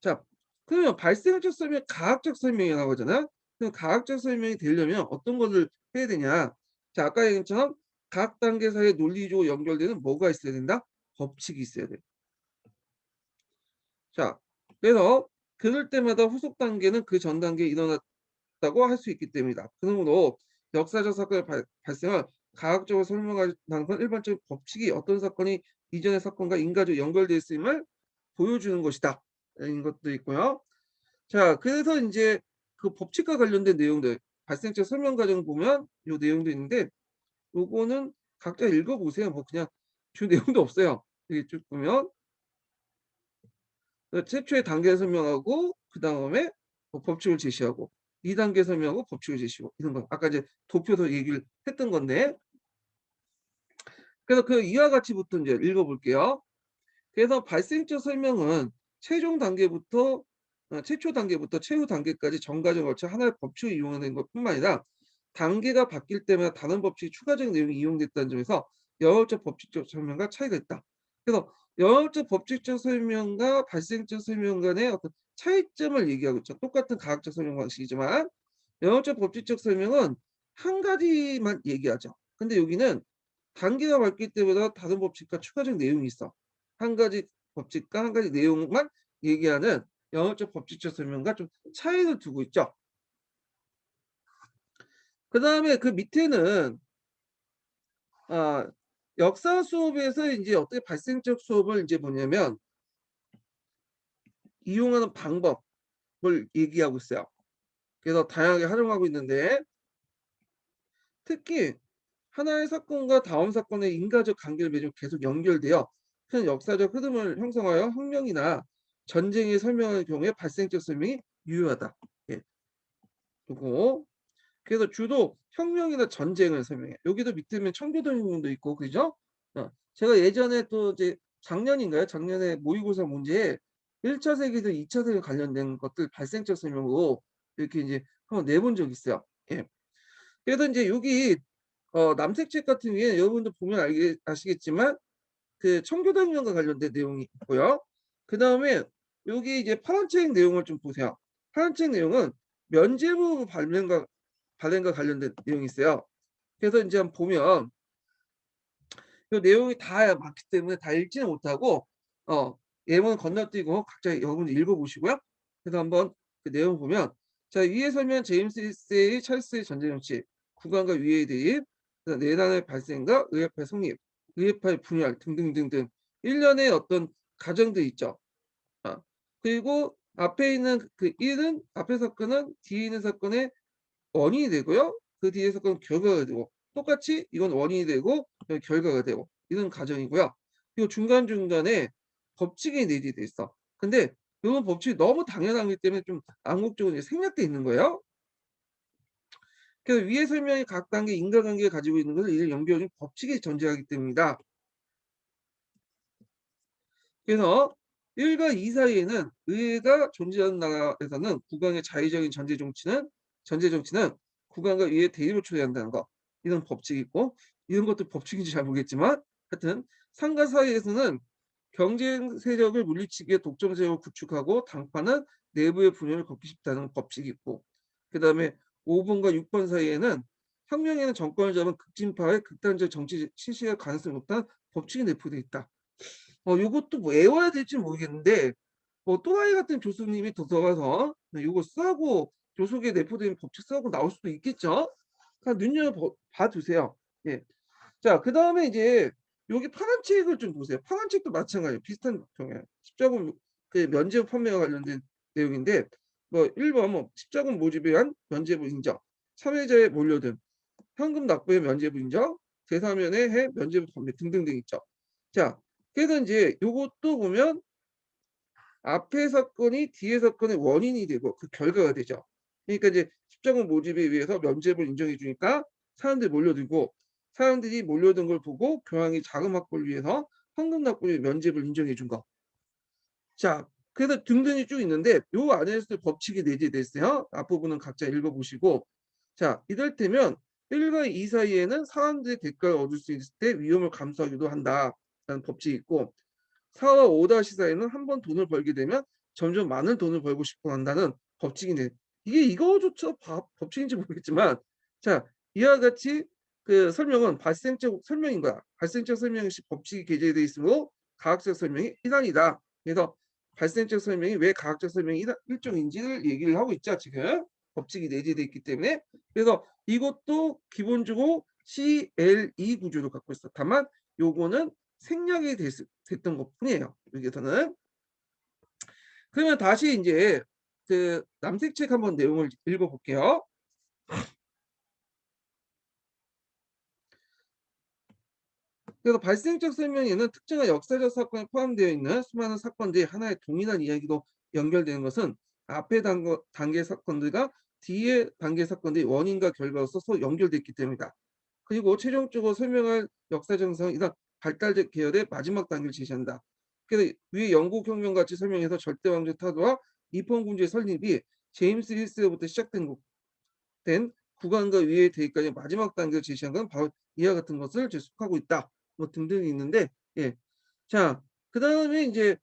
A: 자, 그러면 발생적 설명, 가학적 설명이라고 하잖아요. 그럼 가학적 설명이 되려면 어떤 것을 해야 되냐? 자, 아까 얘기한 것처럼 각 단계 사이에 논리적으로 연결되는 뭐가 있어야 된다? 법칙이 있어야 돼. 자, 그래서 그럴 때마다 후속 단계는 그 전 단계에 일어났다고 할 수 있기 때문이다. 그러므로 역사적 사건의 발생을 가학적으로 설명하는 건 일반적인 법칙이 어떤 사건이 이전의 사건과 인과적으로 연결되어 있음을 보여주는 것이다. 이런 것도 있고요. 자, 그래서 인제 그 법칙과 관련된 내용들 발생적 설명 과정 보면 요 내용도 있는데 요거는 각자 읽어 보세요. 뭐 그냥 주 내용도 없어요. 여기 쭉 보면 최초의 단계 설명하고 그다음에 뭐 법칙을 제시하고 2 단계 설명하고 법칙을 제시하고 이런 거. 아까 이제 도표에서 얘기를 했던 건데 그래서 그 이와 같이부터 인제 읽어 볼게요. 그래서 발생적 설명은 최종 단계부터 최초 단계부터 최후 단계까지 전 과정을 거쳐 하나의 법칙을 이용하는 것뿐만 아니라 단계가 바뀔 때마다 다른 법칙이 추가적인 내용이 이용됐다는 점에서 영역적 법칙적 설명과 차이가 있다. 그래서 영역적 법칙적 설명과 발생적 설명 간의 어떤 차이점을 얘기하고 있죠. 똑같은 가학적 설명 방식이지만 영역적 법칙적 설명은 한 가지만 얘기하죠. 근데 여기는 단계가 바뀔 때마다 다른 법칙과 추가적 내용이 있어. 한 가지 법칙과 한 가지 내용만 얘기하는 영역적 법칙적 설명과 좀 차이를 두고 있죠. 그다음에 그 밑에는 아 역사 수업에서 인제 어떻게 발생적 수업을 인제 뭐냐면 이용하는 방법을 얘기하고 있어요. 그래서 다양하게 활용하고 있는데 특히 하나의 사건과 다음 사건의 인과적 관계를 맺으면 계속 연결되어 큰 역사적 흐름을 형성하여 혁명이나 전쟁에 설명하는 경우에 발생적 설명이 유효하다. 예. 요거. 그래서 주로 혁명이나 전쟁을 설명해. 여기도 밑에 보면 청교도문도 있고 그죠? 제가 예전에 또 이제 작년인가요? 작년에 모의고사 문제에 1차 세계대전, 2차 세계 관련된 것들 발생적 설명으로 이렇게 인제 한번 내본 적이 있어요. 예. 그래서 인제 여기 남색 책 같은 경우에는 여러분들 보면 아시겠지만 그 청교도혁명과 관련된 내용이 있고요. 그다음에 여기 이제 파란 책 내용을 좀 보세요. 파란 책 내용은 면죄부 발행과 관련된 내용이 있어요. 그래서 인제 한번 보면 그 내용이 다 많기 때문에 다 읽지는 못하고 예문 건너뛰고 각자 여러분 읽어 보시고요. 그래서 한번 그 내용 보면 자 위에 설명한 제임스 1세의 찰스의 전쟁 정치, 국왕과 위의 대립, 그다음 내란의 발생과 의회파의 성립, 의회파의 분열 등등등등 일련의 어떤 과정들이 있죠. 아 그리고 앞에 있는 그 1은 앞의 사건은 뒤에 있는 사건의 원인이 되고요. 그 뒤에 사건은 결과가 되고 똑같이 이건 원인이 되고 결과가 되고 이런 과정이고요. 그리고 중간중간에 법칙이 내재돼 있어. 근데 요런 법칙이 너무 당연하기 때문에 좀 암묵적으로 이제 생략돼 있는 거예요. 그래서 위의 설명이 각 단계 인과관계를 가지고 있는 것을 이를 연결해 준 법칙이 존재하기 때문이다. 그래서 1과 2 사이에는 의회가 존재하는 나라에서는 국왕의 자의적인 전제 정치는 국왕과 의회의 대립을 초래한다는 거. 이런 법칙이 있고 이런 것도 법칙인지 잘 모르겠지만 하여튼 상가 사이에서는 경쟁 세력을 물리치기 위해 독점 세력을 구축하고 당파는 내부의 분열을 걷기 쉽다는 법칙이 있고 그다음에 5 번과 6번 사이에는 혁명에는 정권을 잡은 극진파의 극단적 정치 실시할 가능성이 높다는 법칙이 내포돼 있다. 요것도 뭐 외워야 될지는 모르겠는데 뭐 또라이 같은 교수님이 들어가서 요거 쓰고 교속에 내포된 법칙 쓰고 나올 수도 있겠죠. 그러니까 눈여겨 봐 두세요. 예. 자 그다음에 이제 여기 파란 책을 좀 보세요. 파란 책도 마찬가지예요. 비슷한 경우에요. 십자군 그 면죄부 판매와 관련된 내용인데 뭐 1번 뭐 십자군 모집에 의한 면죄부 인정, 참여자의 몰려 등 현금 납부의 면죄부 인정, 제3연의 해 면죄부 판매 등등등 있죠. 자 그래서 인제 요것도 보면 앞의 사건이 뒤의 사건의 원인이 되고 그 결과가 되죠. 그러니까 이제 십자군 모집에 의해서 면접을 인정해 주니까 사람들이 몰려들고, 사람들이 몰려든 걸 보고 교황이 자금 확보를 위해서 헌금 납부를 면접을 인정해 준 거. 자, 그래서 등등이 쭉 있는데 요 안에서 법칙이 내재돼 있어요. 앞부분은 각자 읽어보시고. 자, 이럴테면 1과 2 사이에는 사람들이 대가를 얻을 수 있을 때 위험을 감수하기도 한다라는 법칙이 있고, 4와 5 사이에는 한 번 돈을 벌게 되면 점점 많은 돈을 벌고 싶어 한다는 법칙인데, 이게 이거조차 법칙인지 모르겠지만, 자, 이와 같이 그 설명은 발생적 설명인 거야. 발생적 설명이 법칙이 게재되어 있으므로 과학적 설명이 일환이다. 그래서 발생적 설명이 왜 과학적 설명이 일종인지를 얘기를 하고 있죠, 지금. 법칙이 내재되어 있기 때문에. 그래서 이것도 기본적으로 CLE 구조를 갖고 있어. 다만 요거는 생략이 됐던 것뿐이에요, 여기서는. 그러면 다시 이제 그 남색책 한번 내용을 읽어볼게요. 그래서 발생적 설명에는 특정한 역사적 사건에 포함되어 있는 수많은 사건들이 하나의 동일한 이야기로 연결되는 것은 앞의 단계 사건들과 뒤의 단계 사건들이 원인과 결과로서 서로 연결됐기 때문이다. 그리고 최종적으로 설명할 역사 정상은 이상 발달적 계열의 마지막 단계를 제시한다. 그래서 위에 영국혁명 같이 설명해서 절대왕조 타도와 리펀군주의 설립이 제임스 힐스로부터 시작된 구간과 위의 대입까지 마지막 단계를 제시한 건 바로 이와 같은 것을 속하고 있다. 뭐 등등이 있는데, 예. 자, 그 다음에 이제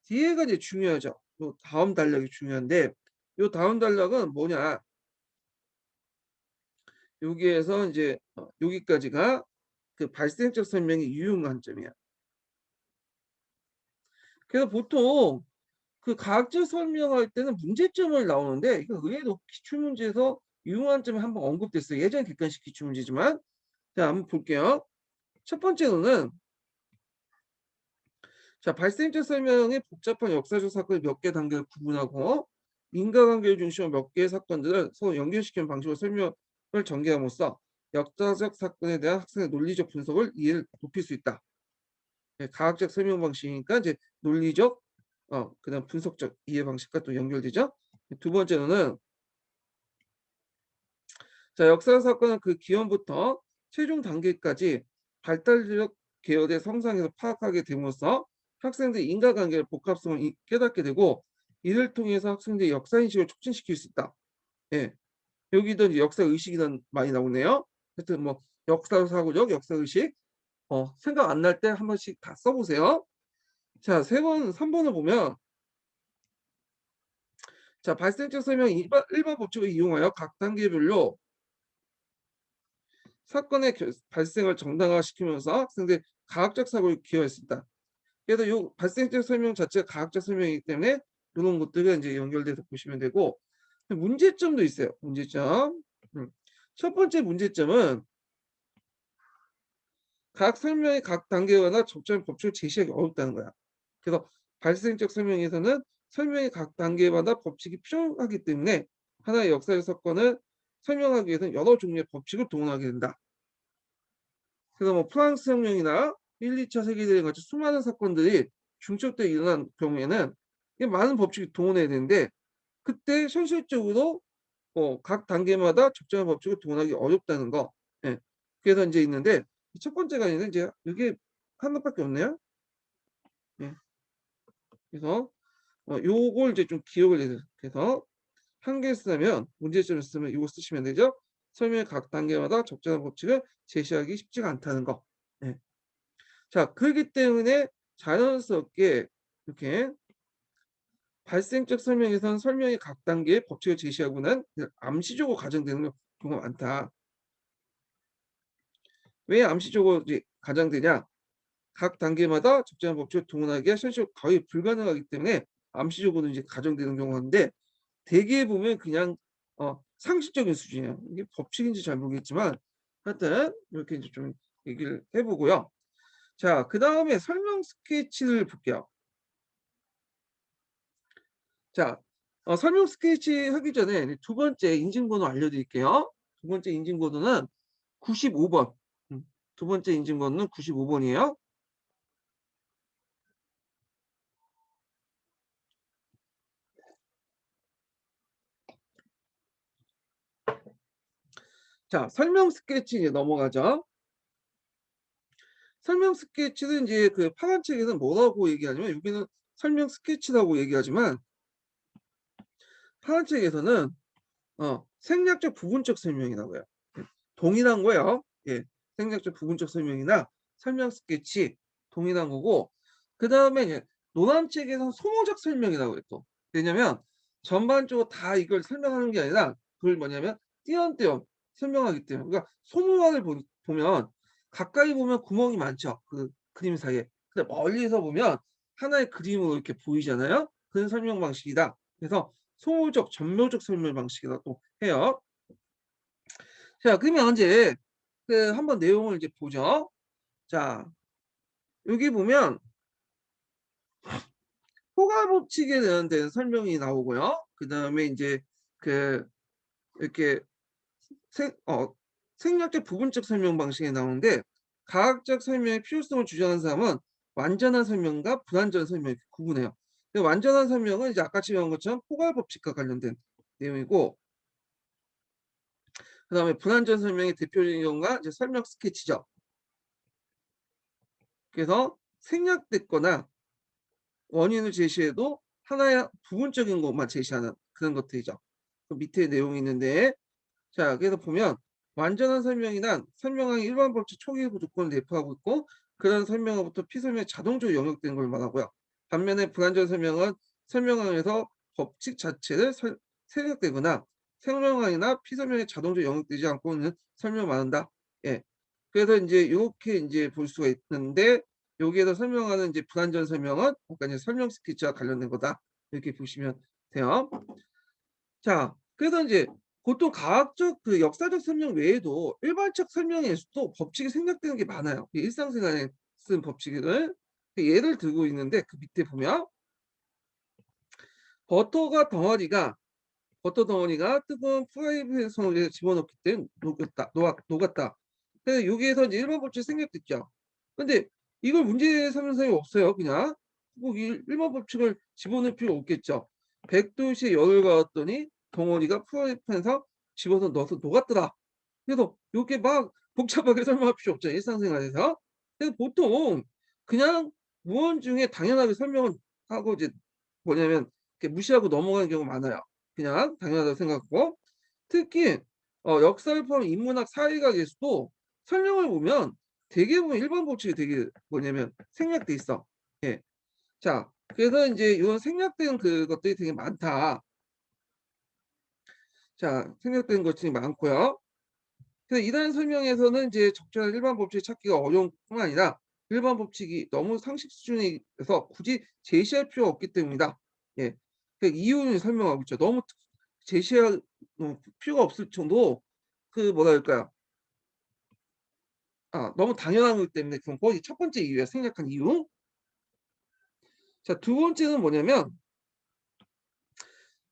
A: 뒤에가 이제 중요하죠. 요 다음 단락이 중요한데, 요 다음 단락은 뭐냐? 여기에서 이제 여기까지가 그 발생적 설명의 유용 관점이야. 그래서 보통 그 과학적 설명할 때는 문제점을 나오는데, 이거 의외로 기출문제에서 유용 관점이 한번 언급됐어요. 예전 객관식 기출문제지만. 자, 한번 볼게요. 첫 번째로는, 자, 발생적 설명의 복잡한 역사적 사건을 몇 개 단계를 구분하고 인과관계를 중심으로 몇 개의 사건들을 서로 연결시키는 방식으로 설명을 전개함으로써 역사적 사건에 대한 학생의 논리적 분석을 이해를 높일 수 있다. 예, 과학적 설명 방식이니까 이제 논리적, 그다음 분석적 이해 방식과 또 연결되죠. 두 번째로는, 자, 역사 사건은 그 기원부터 최종 단계까지 발달적 계열의 성상에서 파악하게 됨으로써 학생들이 인과관계의 복합성을 깨닫게 되고, 이를 통해서 학생들의 역사인식을 촉진시킬 수 있다. 예, 여기도 이제 역사의식이란 많이 나오네요. 하여튼 뭐 역사사고적, 역사의식, 생각 안 날 때 한 번씩 다 써보세요. 자, 3번을 보면, 자, 발생적 설명 일반 법칙을 이용하여 각 단계별로 사건의 발생을 정당화시키면서 학생들의 과학적 사고를 기여했습니다. 그래서 이 발생적 설명 자체가 과학적 설명이기 때문에 이런 것들이 이제 연결돼서 보시면 되고, 문제점도 있어요. 문제점. 첫 번째 문제점은 각 설명의 각 단계마다 적절한 법칙을 제시하기 어렵다는 거야. 그래서 발생적 설명에서는 설명의 각 단계마다 법칙이 필요하기 때문에 하나의 역사적 사건을 설명하기 위해서는 여러 종류의 법칙을 동원하게 된다. 그래서 뭐 프랑스 혁명이나 1, 2차 세계대전 같이 수많은 사건들이 중첩되어 일어난 경우에는 많은 법칙이 동원해야 되는데, 그때 현실적으로 각 단계마다 적절한 법칙을 동원하기 어렵다는 거. 예. 그래서 이제 있는데, 첫 번째가 있는데 이제 이게 하나밖에 없네요. 예. 그래서 요걸 이제 좀 기억을 해서 한 개 쓰면, 문제점을 쓰면 이거 쓰시면 되죠. 설명의 각 단계마다 적절한 법칙을 제시하기 쉽지가 않다는 거. 예. 자, 그렇기 때문에 자연스럽게 이렇게 발생적 설명에서는 설명의 각 단계의 법칙을 제시하고는 암시적으로 가정되는 경우가 많다. 왜 암시적으로 이제 가정되냐? 각 단계마다 적절한 법칙을 동원하기가 현실적으로 거의 불가능하기 때문에 암시적으로 이제 가정되는 경우인데, 대개 보면 그냥 상식적인 수준이에요. 이게 법칙인지 잘 모르겠지만 하여튼 이렇게 이제 좀 얘기를 해보고요. 자, 그 다음에 설명 스케치를 볼게요. 자, 설명 스케치 하기 전에 두 번째 인증번호 알려드릴게요. 두 번째 인증번호는 95번. 두 번째 인증번호는 95번이에요. 자, 설명 스케치 이제 넘어가죠. 설명 스케치는 이제 그 파란 책에는 뭐라고 얘기하냐면 여기는 설명 스케치라고 얘기하지만 파란 책에서는 생략적 부분적 설명이라고 해요. 예. 동일한 거예요. 예. 생략적 부분적 설명이나 설명 스케치 동일한 거고 그다음에 이제 노란 책에서는 소모적 설명이라고 해요 또. 왜냐면 전반적으로 다 이걸 설명하는 게 아니라 그걸 뭐냐면 띄엄띄엄 설명하기 때문에 그러니까 소모화를 보면 가까이 보면 구멍이 많죠, 그 그림 사이에. 근데 멀리서 보면 하나의 그림으로 이렇게 보이잖아요. 그런 설명 방식이다. 그래서 소모적, 전묘적 설명 방식이라고 해요. 자, 그러면 이제 그 한번 내용을 이제 보죠. 자, 여기 보면 포괄 법칙에 대한 설명이 나오고요. 그다음에 이제 그 이렇게 생 생략적 부분적 설명 방식이 나오는데 가학적 설명의 필요성을 주장하는 사람은 완전한 설명과 불완전한 설명을 구분해요. 완전한 설명은 이제 아까 지적한 것처럼 포괄 법칙과 관련된 내용이고 그다음에 불완전 설명의 대표적인 경우가 이제 설명 스케치죠. 그래서 생략됐거나 원인을 제시해도 하나의 부분적인 것만 제시하는 그런 것들이죠. 그 밑에 내용이 있는데 자 그래서 보면 완전한 설명이란 설명항의 일반 법칙 초기 조건을 내포하고 있고 그런 설명으로부터 피설명이 자동적으로 영역되는 걸 말하고요. 반면에 불완전 설명은 설명항에서 법칙 자체를 생략되거나 설명항이나 피설명이 자동적으로 영역되지 않고 있는 설명을 말한다. 예. 그래서 이제 이렇게 이제 볼 수가 있는데 여기에서 설명하는 이제 불완전 설명은 그러니까 이제 설명 스케치와 관련된 거다. 이렇게 보시면 돼요. 자, 그래서 이제 보통 과학적 그 역사적 설명 외에도 일반적 설명에서도 법칙이 생략되는 게 많아요. 이 일상생활에 쓴 법칙을 그 예를 들고 있는데 그 밑에 보면 버터가 덩어리가 버터 덩어리가 뜨거운 프라이팬 속에 집어넣기 때문에 녹았다. 그래서 여기에서 이제 일반 법칙이 생략됐죠. 근데 이걸 문제 삼는 사람이 없어요. 그냥 꼭 일반 법칙을 집어넣을 필요 없겠죠. 100도씨에 열을 가했더니 덩어리가 프라이팬에서 집어서 넣어서 녹았더라. 그래서 요렇게 막 복잡하게 설명할 필요 없죠, 일상생활에서. 그래서 보통 그냥 무언 중에 당연하게 설명을 하고 이제 뭐냐면 이렇게 무시하고 넘어가는 경우가 많아요. 그냥 당연하다고 생각하고. 특히 역사를 포함한 인문학, 사회학에서도 설명을 보면 대개 보면 일반 법칙이 되게 뭐냐면 생략돼 있어. 예. 자, 그래서 인제 요런 생략된 그것들이 되게 많다. 자, 생략된 것들이 많고요. 그래서 이러한 설명에서는 이제 적절한 일반 법칙을 찾기가 어려운 뿐만 아니라 일반 법칙이 너무 상식 수준이어서 굳이 제시할 필요가 없기 때문이다. 예. 그 이유는 설명하고 있죠. 너무 제시할 필요가 없을 정도로 그 뭐랄까요. 너무 당연한 거기 때문에 그건 거의 첫 번째 이유예요, 생략한 이유. 자, 두 번째는 뭐냐면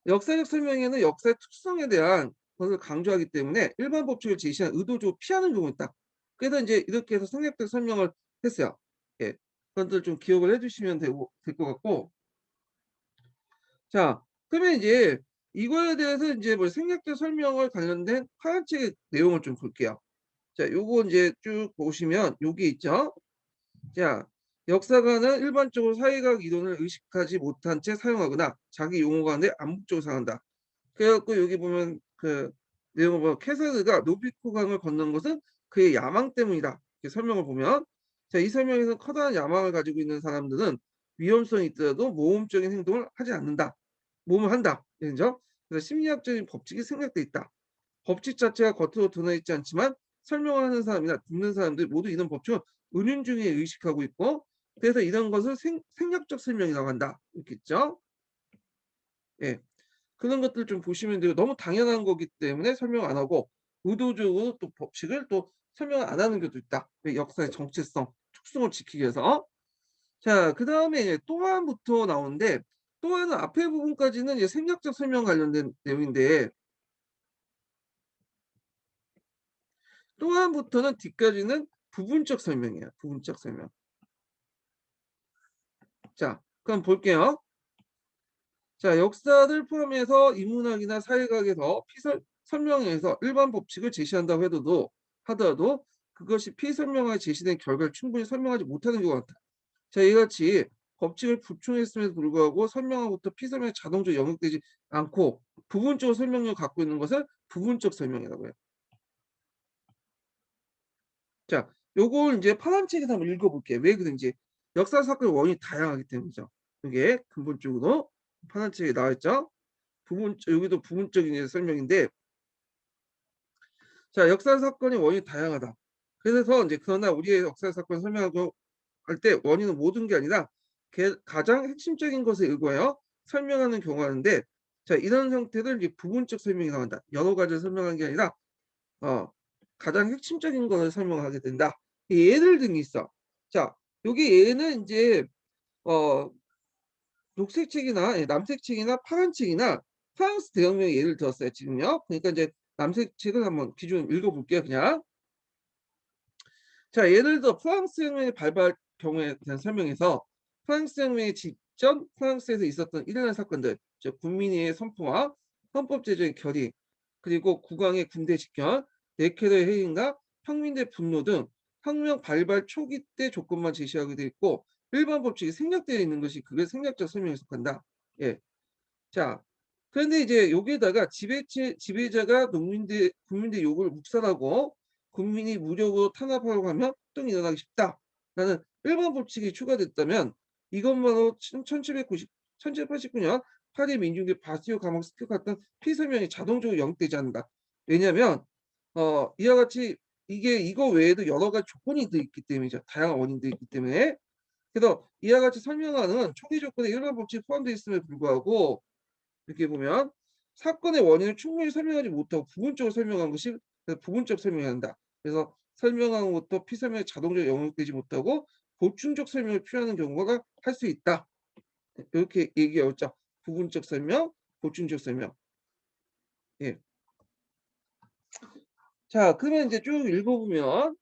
A: 역사적 설명에는 역사의 특성에 대한 것을 강조하기 때문에 일반 법칙을 제시한 의도적으로 피하는 경우가 있다. 그래서 인제 이렇게 해서 생략된 설명을 했어요. 예. 그것들 좀 기억을 해 주시면 될 것 같고 자 그러면 이제 이거에 대해서 인제 뭐 생략된 설명을 관련된 파란책의 내용을 좀 볼게요. 자 요거 인제 쭉 보시면 요게 있죠. 자 역사가는 일반적으로 사회학 이론을 의식하지 못한 채 사용하거나 자기 용어 가운데 암묵적으로 사용한다. 그래 갖고 여기 보면 그 내용을 보면 "캐서드가 노비코 강을 건넌 것은 그의 야망 때문이다." 이렇게 설명을 보면 자 이 설명에서 커다란 야망을 가지고 있는 사람들은 위험성이 있더라도 모험적인 행동을 하지 않는다. 모험을 한다. 그죠? 그래서 심리학적인 법칙이 생략돼 있다. 법칙 자체가 겉으로 드러나 있지 않지만 설명하는 사람이나 듣는 사람들이 모두 이런 법칙을 은연중에 의식하고 있고 그래서 이런 것을 생략적 설명이라고 한다. 이렇게 있죠. 예. 그런 것들 좀 보시면 돼요. 너무 당연한 거기 때문에 설명 안 하고 의도적으로 또 법칙을 또 설명을 안 하는 경우도 있다. 그 역사의 정체성, 특성을 지키기 위해서. 자 그다음에 이제 또한부터 나오는데 또한은 앞에 부분까지는 이제 생략적 설명 관련된 내용인데 또한부터는 뒤까지는 부분적 설명이에요. 부분적 설명. 자 그럼 볼게요. 자 역사를 포함해서 인문학이나 사회학에서 설명에서 일반 법칙을 제시한다고 하더라도 그것이 피설명하에 제시된 결과를 충분히 설명하지 못하는 경우가 많다. 자, 이같이 법칙을 부충했음에도 불구하고 설명하고부터 피설명에 자동적으로 영역되지 않고 부분적으로 설명력을 갖고 있는 것을 부분적 설명이라고 해요. 자, 요걸 이제 파란 책에서 한번 읽어볼게요. 왜 그런지. 역사 사건의 원인이 다양하기 때문이죠. 이게 근본적으로 파란 책에 나와 있죠. 여기도 부분적인 이제 설명인데, 자, 역사 사건의 원인이 다양하다. 그래서 이제 그러나 우리의 역사 사건을 설명하고 할 때 원인은 모든 게 아니라 가장 핵심적인 것에 의거하여 설명하는 경우가 있는데, 자, 이런 형태를 이제 부분적 설명이 나온다. 여러 가지를 설명하는 게 아니라 어, 가장 핵심적인 것을 설명하게 된다. 예를 등이 있어. 자, 여기 얘는 이제 어, 녹색 책이나 남색 책이나 파란 책이나 프랑스 대혁명의 예를 들었어요. 지금요. 그러니까 이제 남색 책을 한번 기준 읽어볼게요. 그냥. 자, 예를 들어 프랑스 혁명의 발발 경우에 대한 설명에서 프랑스 혁명의 직전 프랑스에서 있었던 일련의 사건들, 즉 국민의 선포와 헌법 제정의 결의, 그리고 국왕의 군대 집결, 네케르의 해임과 평민들의 분노 등 혁명 발발 초기 때 조건만 제시하게 돼 있고 일반 법칙이 생략되어 있는 것이 그게 생략적 설명에 속한다. 예. 자, 그런데 이제 여기에다가 지배자가 국민들 욕을 묵살하고 국민이 무력으로 탄압하려고 하면 폭동이 일어나기 쉽다라는 일반 법칙이 추가됐다면 이것만으로 1789년 파리 민중대 바스티오 감옥 습격 같은 피서명이 자동적으로 영입되지 않는다. 왜냐하면 이와 같이 이거 외에도 여러 가지 조건이 있기 때문이죠. 다양한 원인들이 있기 때문에. 그래서 이와 같이 설명하는 초기 조건에 일반 법칙이 포함되어 있음에 불구하고 이렇게 보면 사건의 원인을 충분히 설명하지 못하고 부분적으로 설명한 것이 부분적 설명이 한다. 그래서 설명한 것도 피설명에 자동적으로 영역되지 못하고 보충적 설명을 필요하는 경우가 할 수 있다. 이렇게 얘기하고 있죠. 부분적 설명, 보충적 설명. 예. 자, 그러면 이제 쭉 읽어보면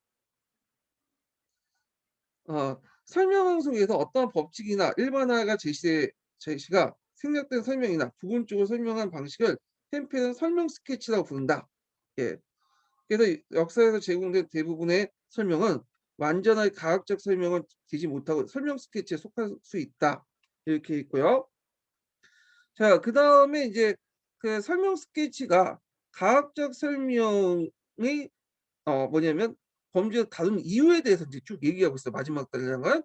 A: 설명 속에서 어떤 법칙이나 일반화가 제시가 생략된 설명이나 부분적으로 설명한 방식을 템페는 설명 스케치라고 부른다. 예. 그래서 역사에서 제공된 대부분의 설명은 완전하게 과학적 설명은 되지 못하고 설명 스케치에 속할 수 있다. 이렇게 있고요. 자, 그 다음에 이제 그 설명 스케치가 과학적 설명이 뭐냐면 범죄를 다룬 이유에 대해서 이제 쭉 얘기하고 있어요. 마지막 단락은.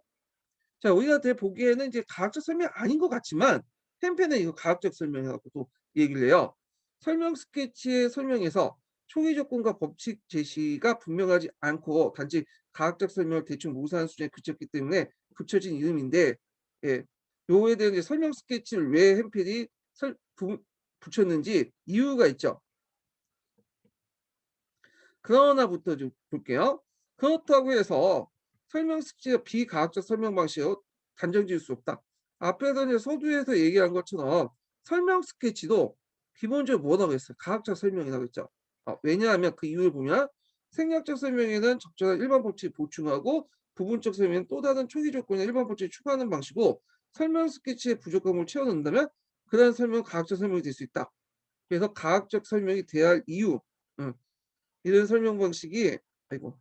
A: 자, 우리가 보기에는 이제 과학적 설명이 아닌 것 같지만 템페는 이거 과학적 설명이라고 또 얘기를 해요. 설명 스케치의 설명에서 초기 조건과 법칙 제시가 분명하지 않고 단지 과학적 설명을 대충 모사하는 수준에 그쳤기 때문에 붙여진 이름인데, 예, 요에 대한 이제 설명 스케치를 왜 햄필이 붙였는지 이유가 있죠. 그러나부터 좀 볼게요. 그렇다고 해서 설명 스케치가 비과학적 설명 방식으로 단정 지을 수 없다. 앞에서 이제 서두에서 얘기한 것처럼 설명 스케치도 기본적으로 뭐라고 했어요? 과학적 설명이라고 했죠. 왜냐하면 그 이유를 보면 생략적 설명에는 적절한 일반 법칙을 보충하고 부분적 설명은 또 다른 초기 조건의 일반 법칙을 추가하는 방식이고 설명 스케치의 부족함을 채워넣는다면 그런 설명은 과학적 설명이 될 수 있다. 그래서 과학적 설명이 돼야 할 이유, 이런 설명 방식이 아이고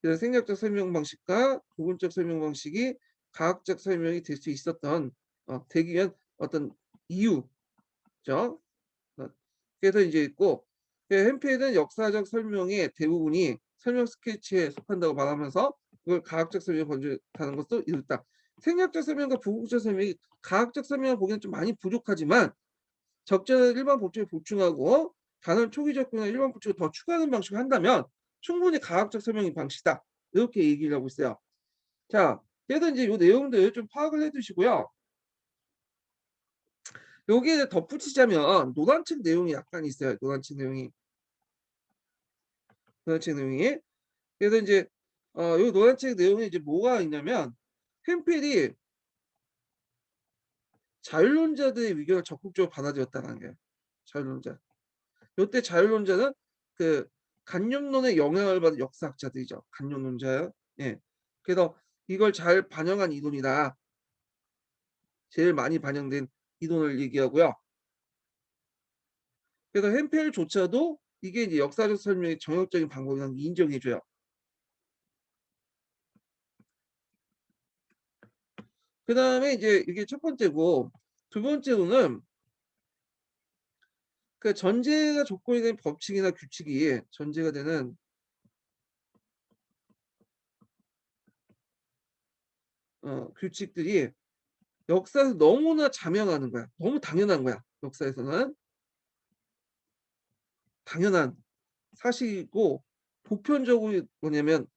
A: 이런 생략적 설명 방식과 부분적 설명 방식이 과학적 설명이 될 수 있었던 되기 위한 어떤 이유죠. 그래서 이제 있고 햄피에는 역사적 설명의 대부분이 설명 스케치에 속한다고 말하면서 그걸 과학적 설명에 번졌다는 것도 이렇다. 생략적 설명과 부분적 설명이 과학적 설명을 보기에는 좀 많이 부족하지만 적절한 일반 법칙을 보충하고 다른 초기 접근이나 일반 법칙을 더 추가하는 방식을 한다면 충분히 과학적 설명의 방식이다. 이렇게 얘기를 하고 있어요. 자, 그래서 이제 이 내용들 좀 파악을 해두시고요. 여기에 덧붙이자면 노란책 내용이 약간 있어요. 노란책 내용이. 그래서 이제 이 노란책 내용에 이제 뭐가 있냐면 햄필이 자율론자들의 의견을 적극적으로 받아들였다는 거예요. 자율론자. 이때 자율론자는 그 간념론의 영향을 받은 역사학자들이죠. 간념론자요. 예. 그래서 이걸 잘 반영한 이론이다. 제일 많이 반영된 이론을 얘기하고요. 그래서 햄펠조차도 이게 이제 역사적 설명의 정형적인 방법이라는 걸 인정해 줘요. 그다음에 이제 이게 첫 번째고, 두 번째로는 그 전제가 조건이 된 법칙이나 규칙이 전제가 되는 규칙들이 역사에서 너무나 자명하는 거야. 너무 당연한 거야. 역사에서는 당연한 사실이고, 보편적으로 뭐냐면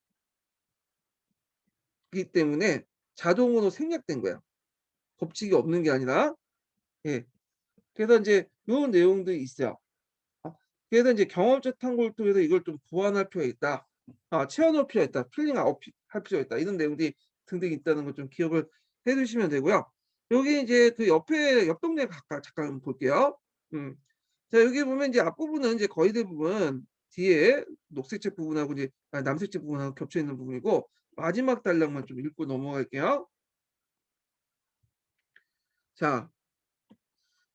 A: 이기 때문에 자동으로 생략된 거야. 법칙이 없는 게 아니라. 예. 그래서 인제 요런 내용들이 있어요. 어 그래서 인제 경험적 탐구를 통해서 이걸 좀 보완할 필요가 있다. 채워 넣을 필요가 있다. 필링 아웃 할 필요가 있다. 이런 내용들이 등등 있다는 걸 좀 기억을 해 두시면 되고요. 여기 이제 그 옆에 옆 동네 잠깐 볼게요. 음. 자, 여기 보면 이제 앞부분은 이제 거의 대부분 뒤에 녹색색 부분하고 이제 남색색 부분하고 겹쳐 있는 부분이고, 마지막 단락만 좀 읽고 넘어갈게요. 자,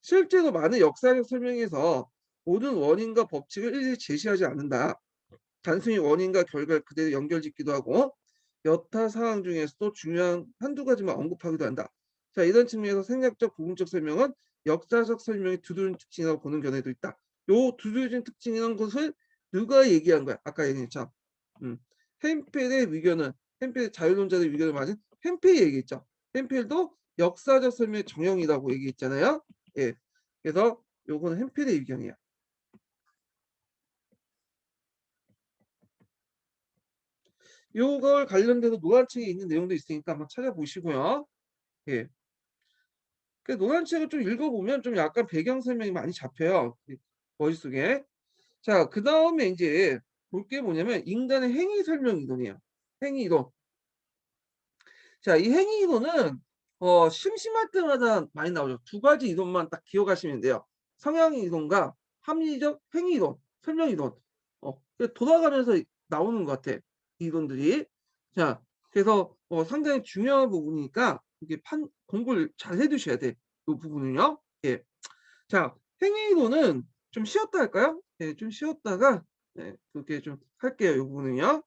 A: 실제로 많은 역사적 설명에서 모든 원인과 법칙을 일일이 제시하지 않는다. 단순히 원인과 결과를 그대로 연결짓기도 하고, 여타 사항 중에서도 중요한 한두 가지만 언급하기도 한다. 자, 이런 측면에서 생략적 부분적 설명은 역사적 설명의 두드러진 특징이라고 보는 견해도 있다. 요 두드러진 특징이라는 것을 누가 얘기한 거야? 아까 얘기했죠. 음. 햄펠의 위견은, 햄펠 자유론자의 위견을 맞은 햄펠이 얘기했죠. 햄펠도 역사적 설명의 정형이라고 얘기했잖아요. 예. 그래서 요거는 햄펠의 위견이야. 요걸 관련돼서 노란책에 있는 내용도 있으니까 한번 찾아보시고요. 예. 그 노란책을 좀 읽어보면 좀 약간 배경 설명이 많이 잡혀요, 이 머릿속에. 자, 그다음에 인제 볼 게 뭐냐면 인간의 행위 설명 이론이에요. 행위 이론. 자, 이 행위 이론은 심심할 때마다 많이 나오죠. 두 가지 이론만 딱 기억하시면 돼요. 성향 이론과 합리적 행위 이론, 설명 이론. 돌아가면서 나오는 것 같아, 이 이론들이. 자, 그래서 상당히 중요한 부분이니까 이게 공부를 잘 해 두셔야 돼, 요 부분은요. 예. 자, 행위 이론은 좀 쉬었다 할까요? 예, 좀 쉬었다가 예, 그렇게 좀 할게요, 요 부분은요.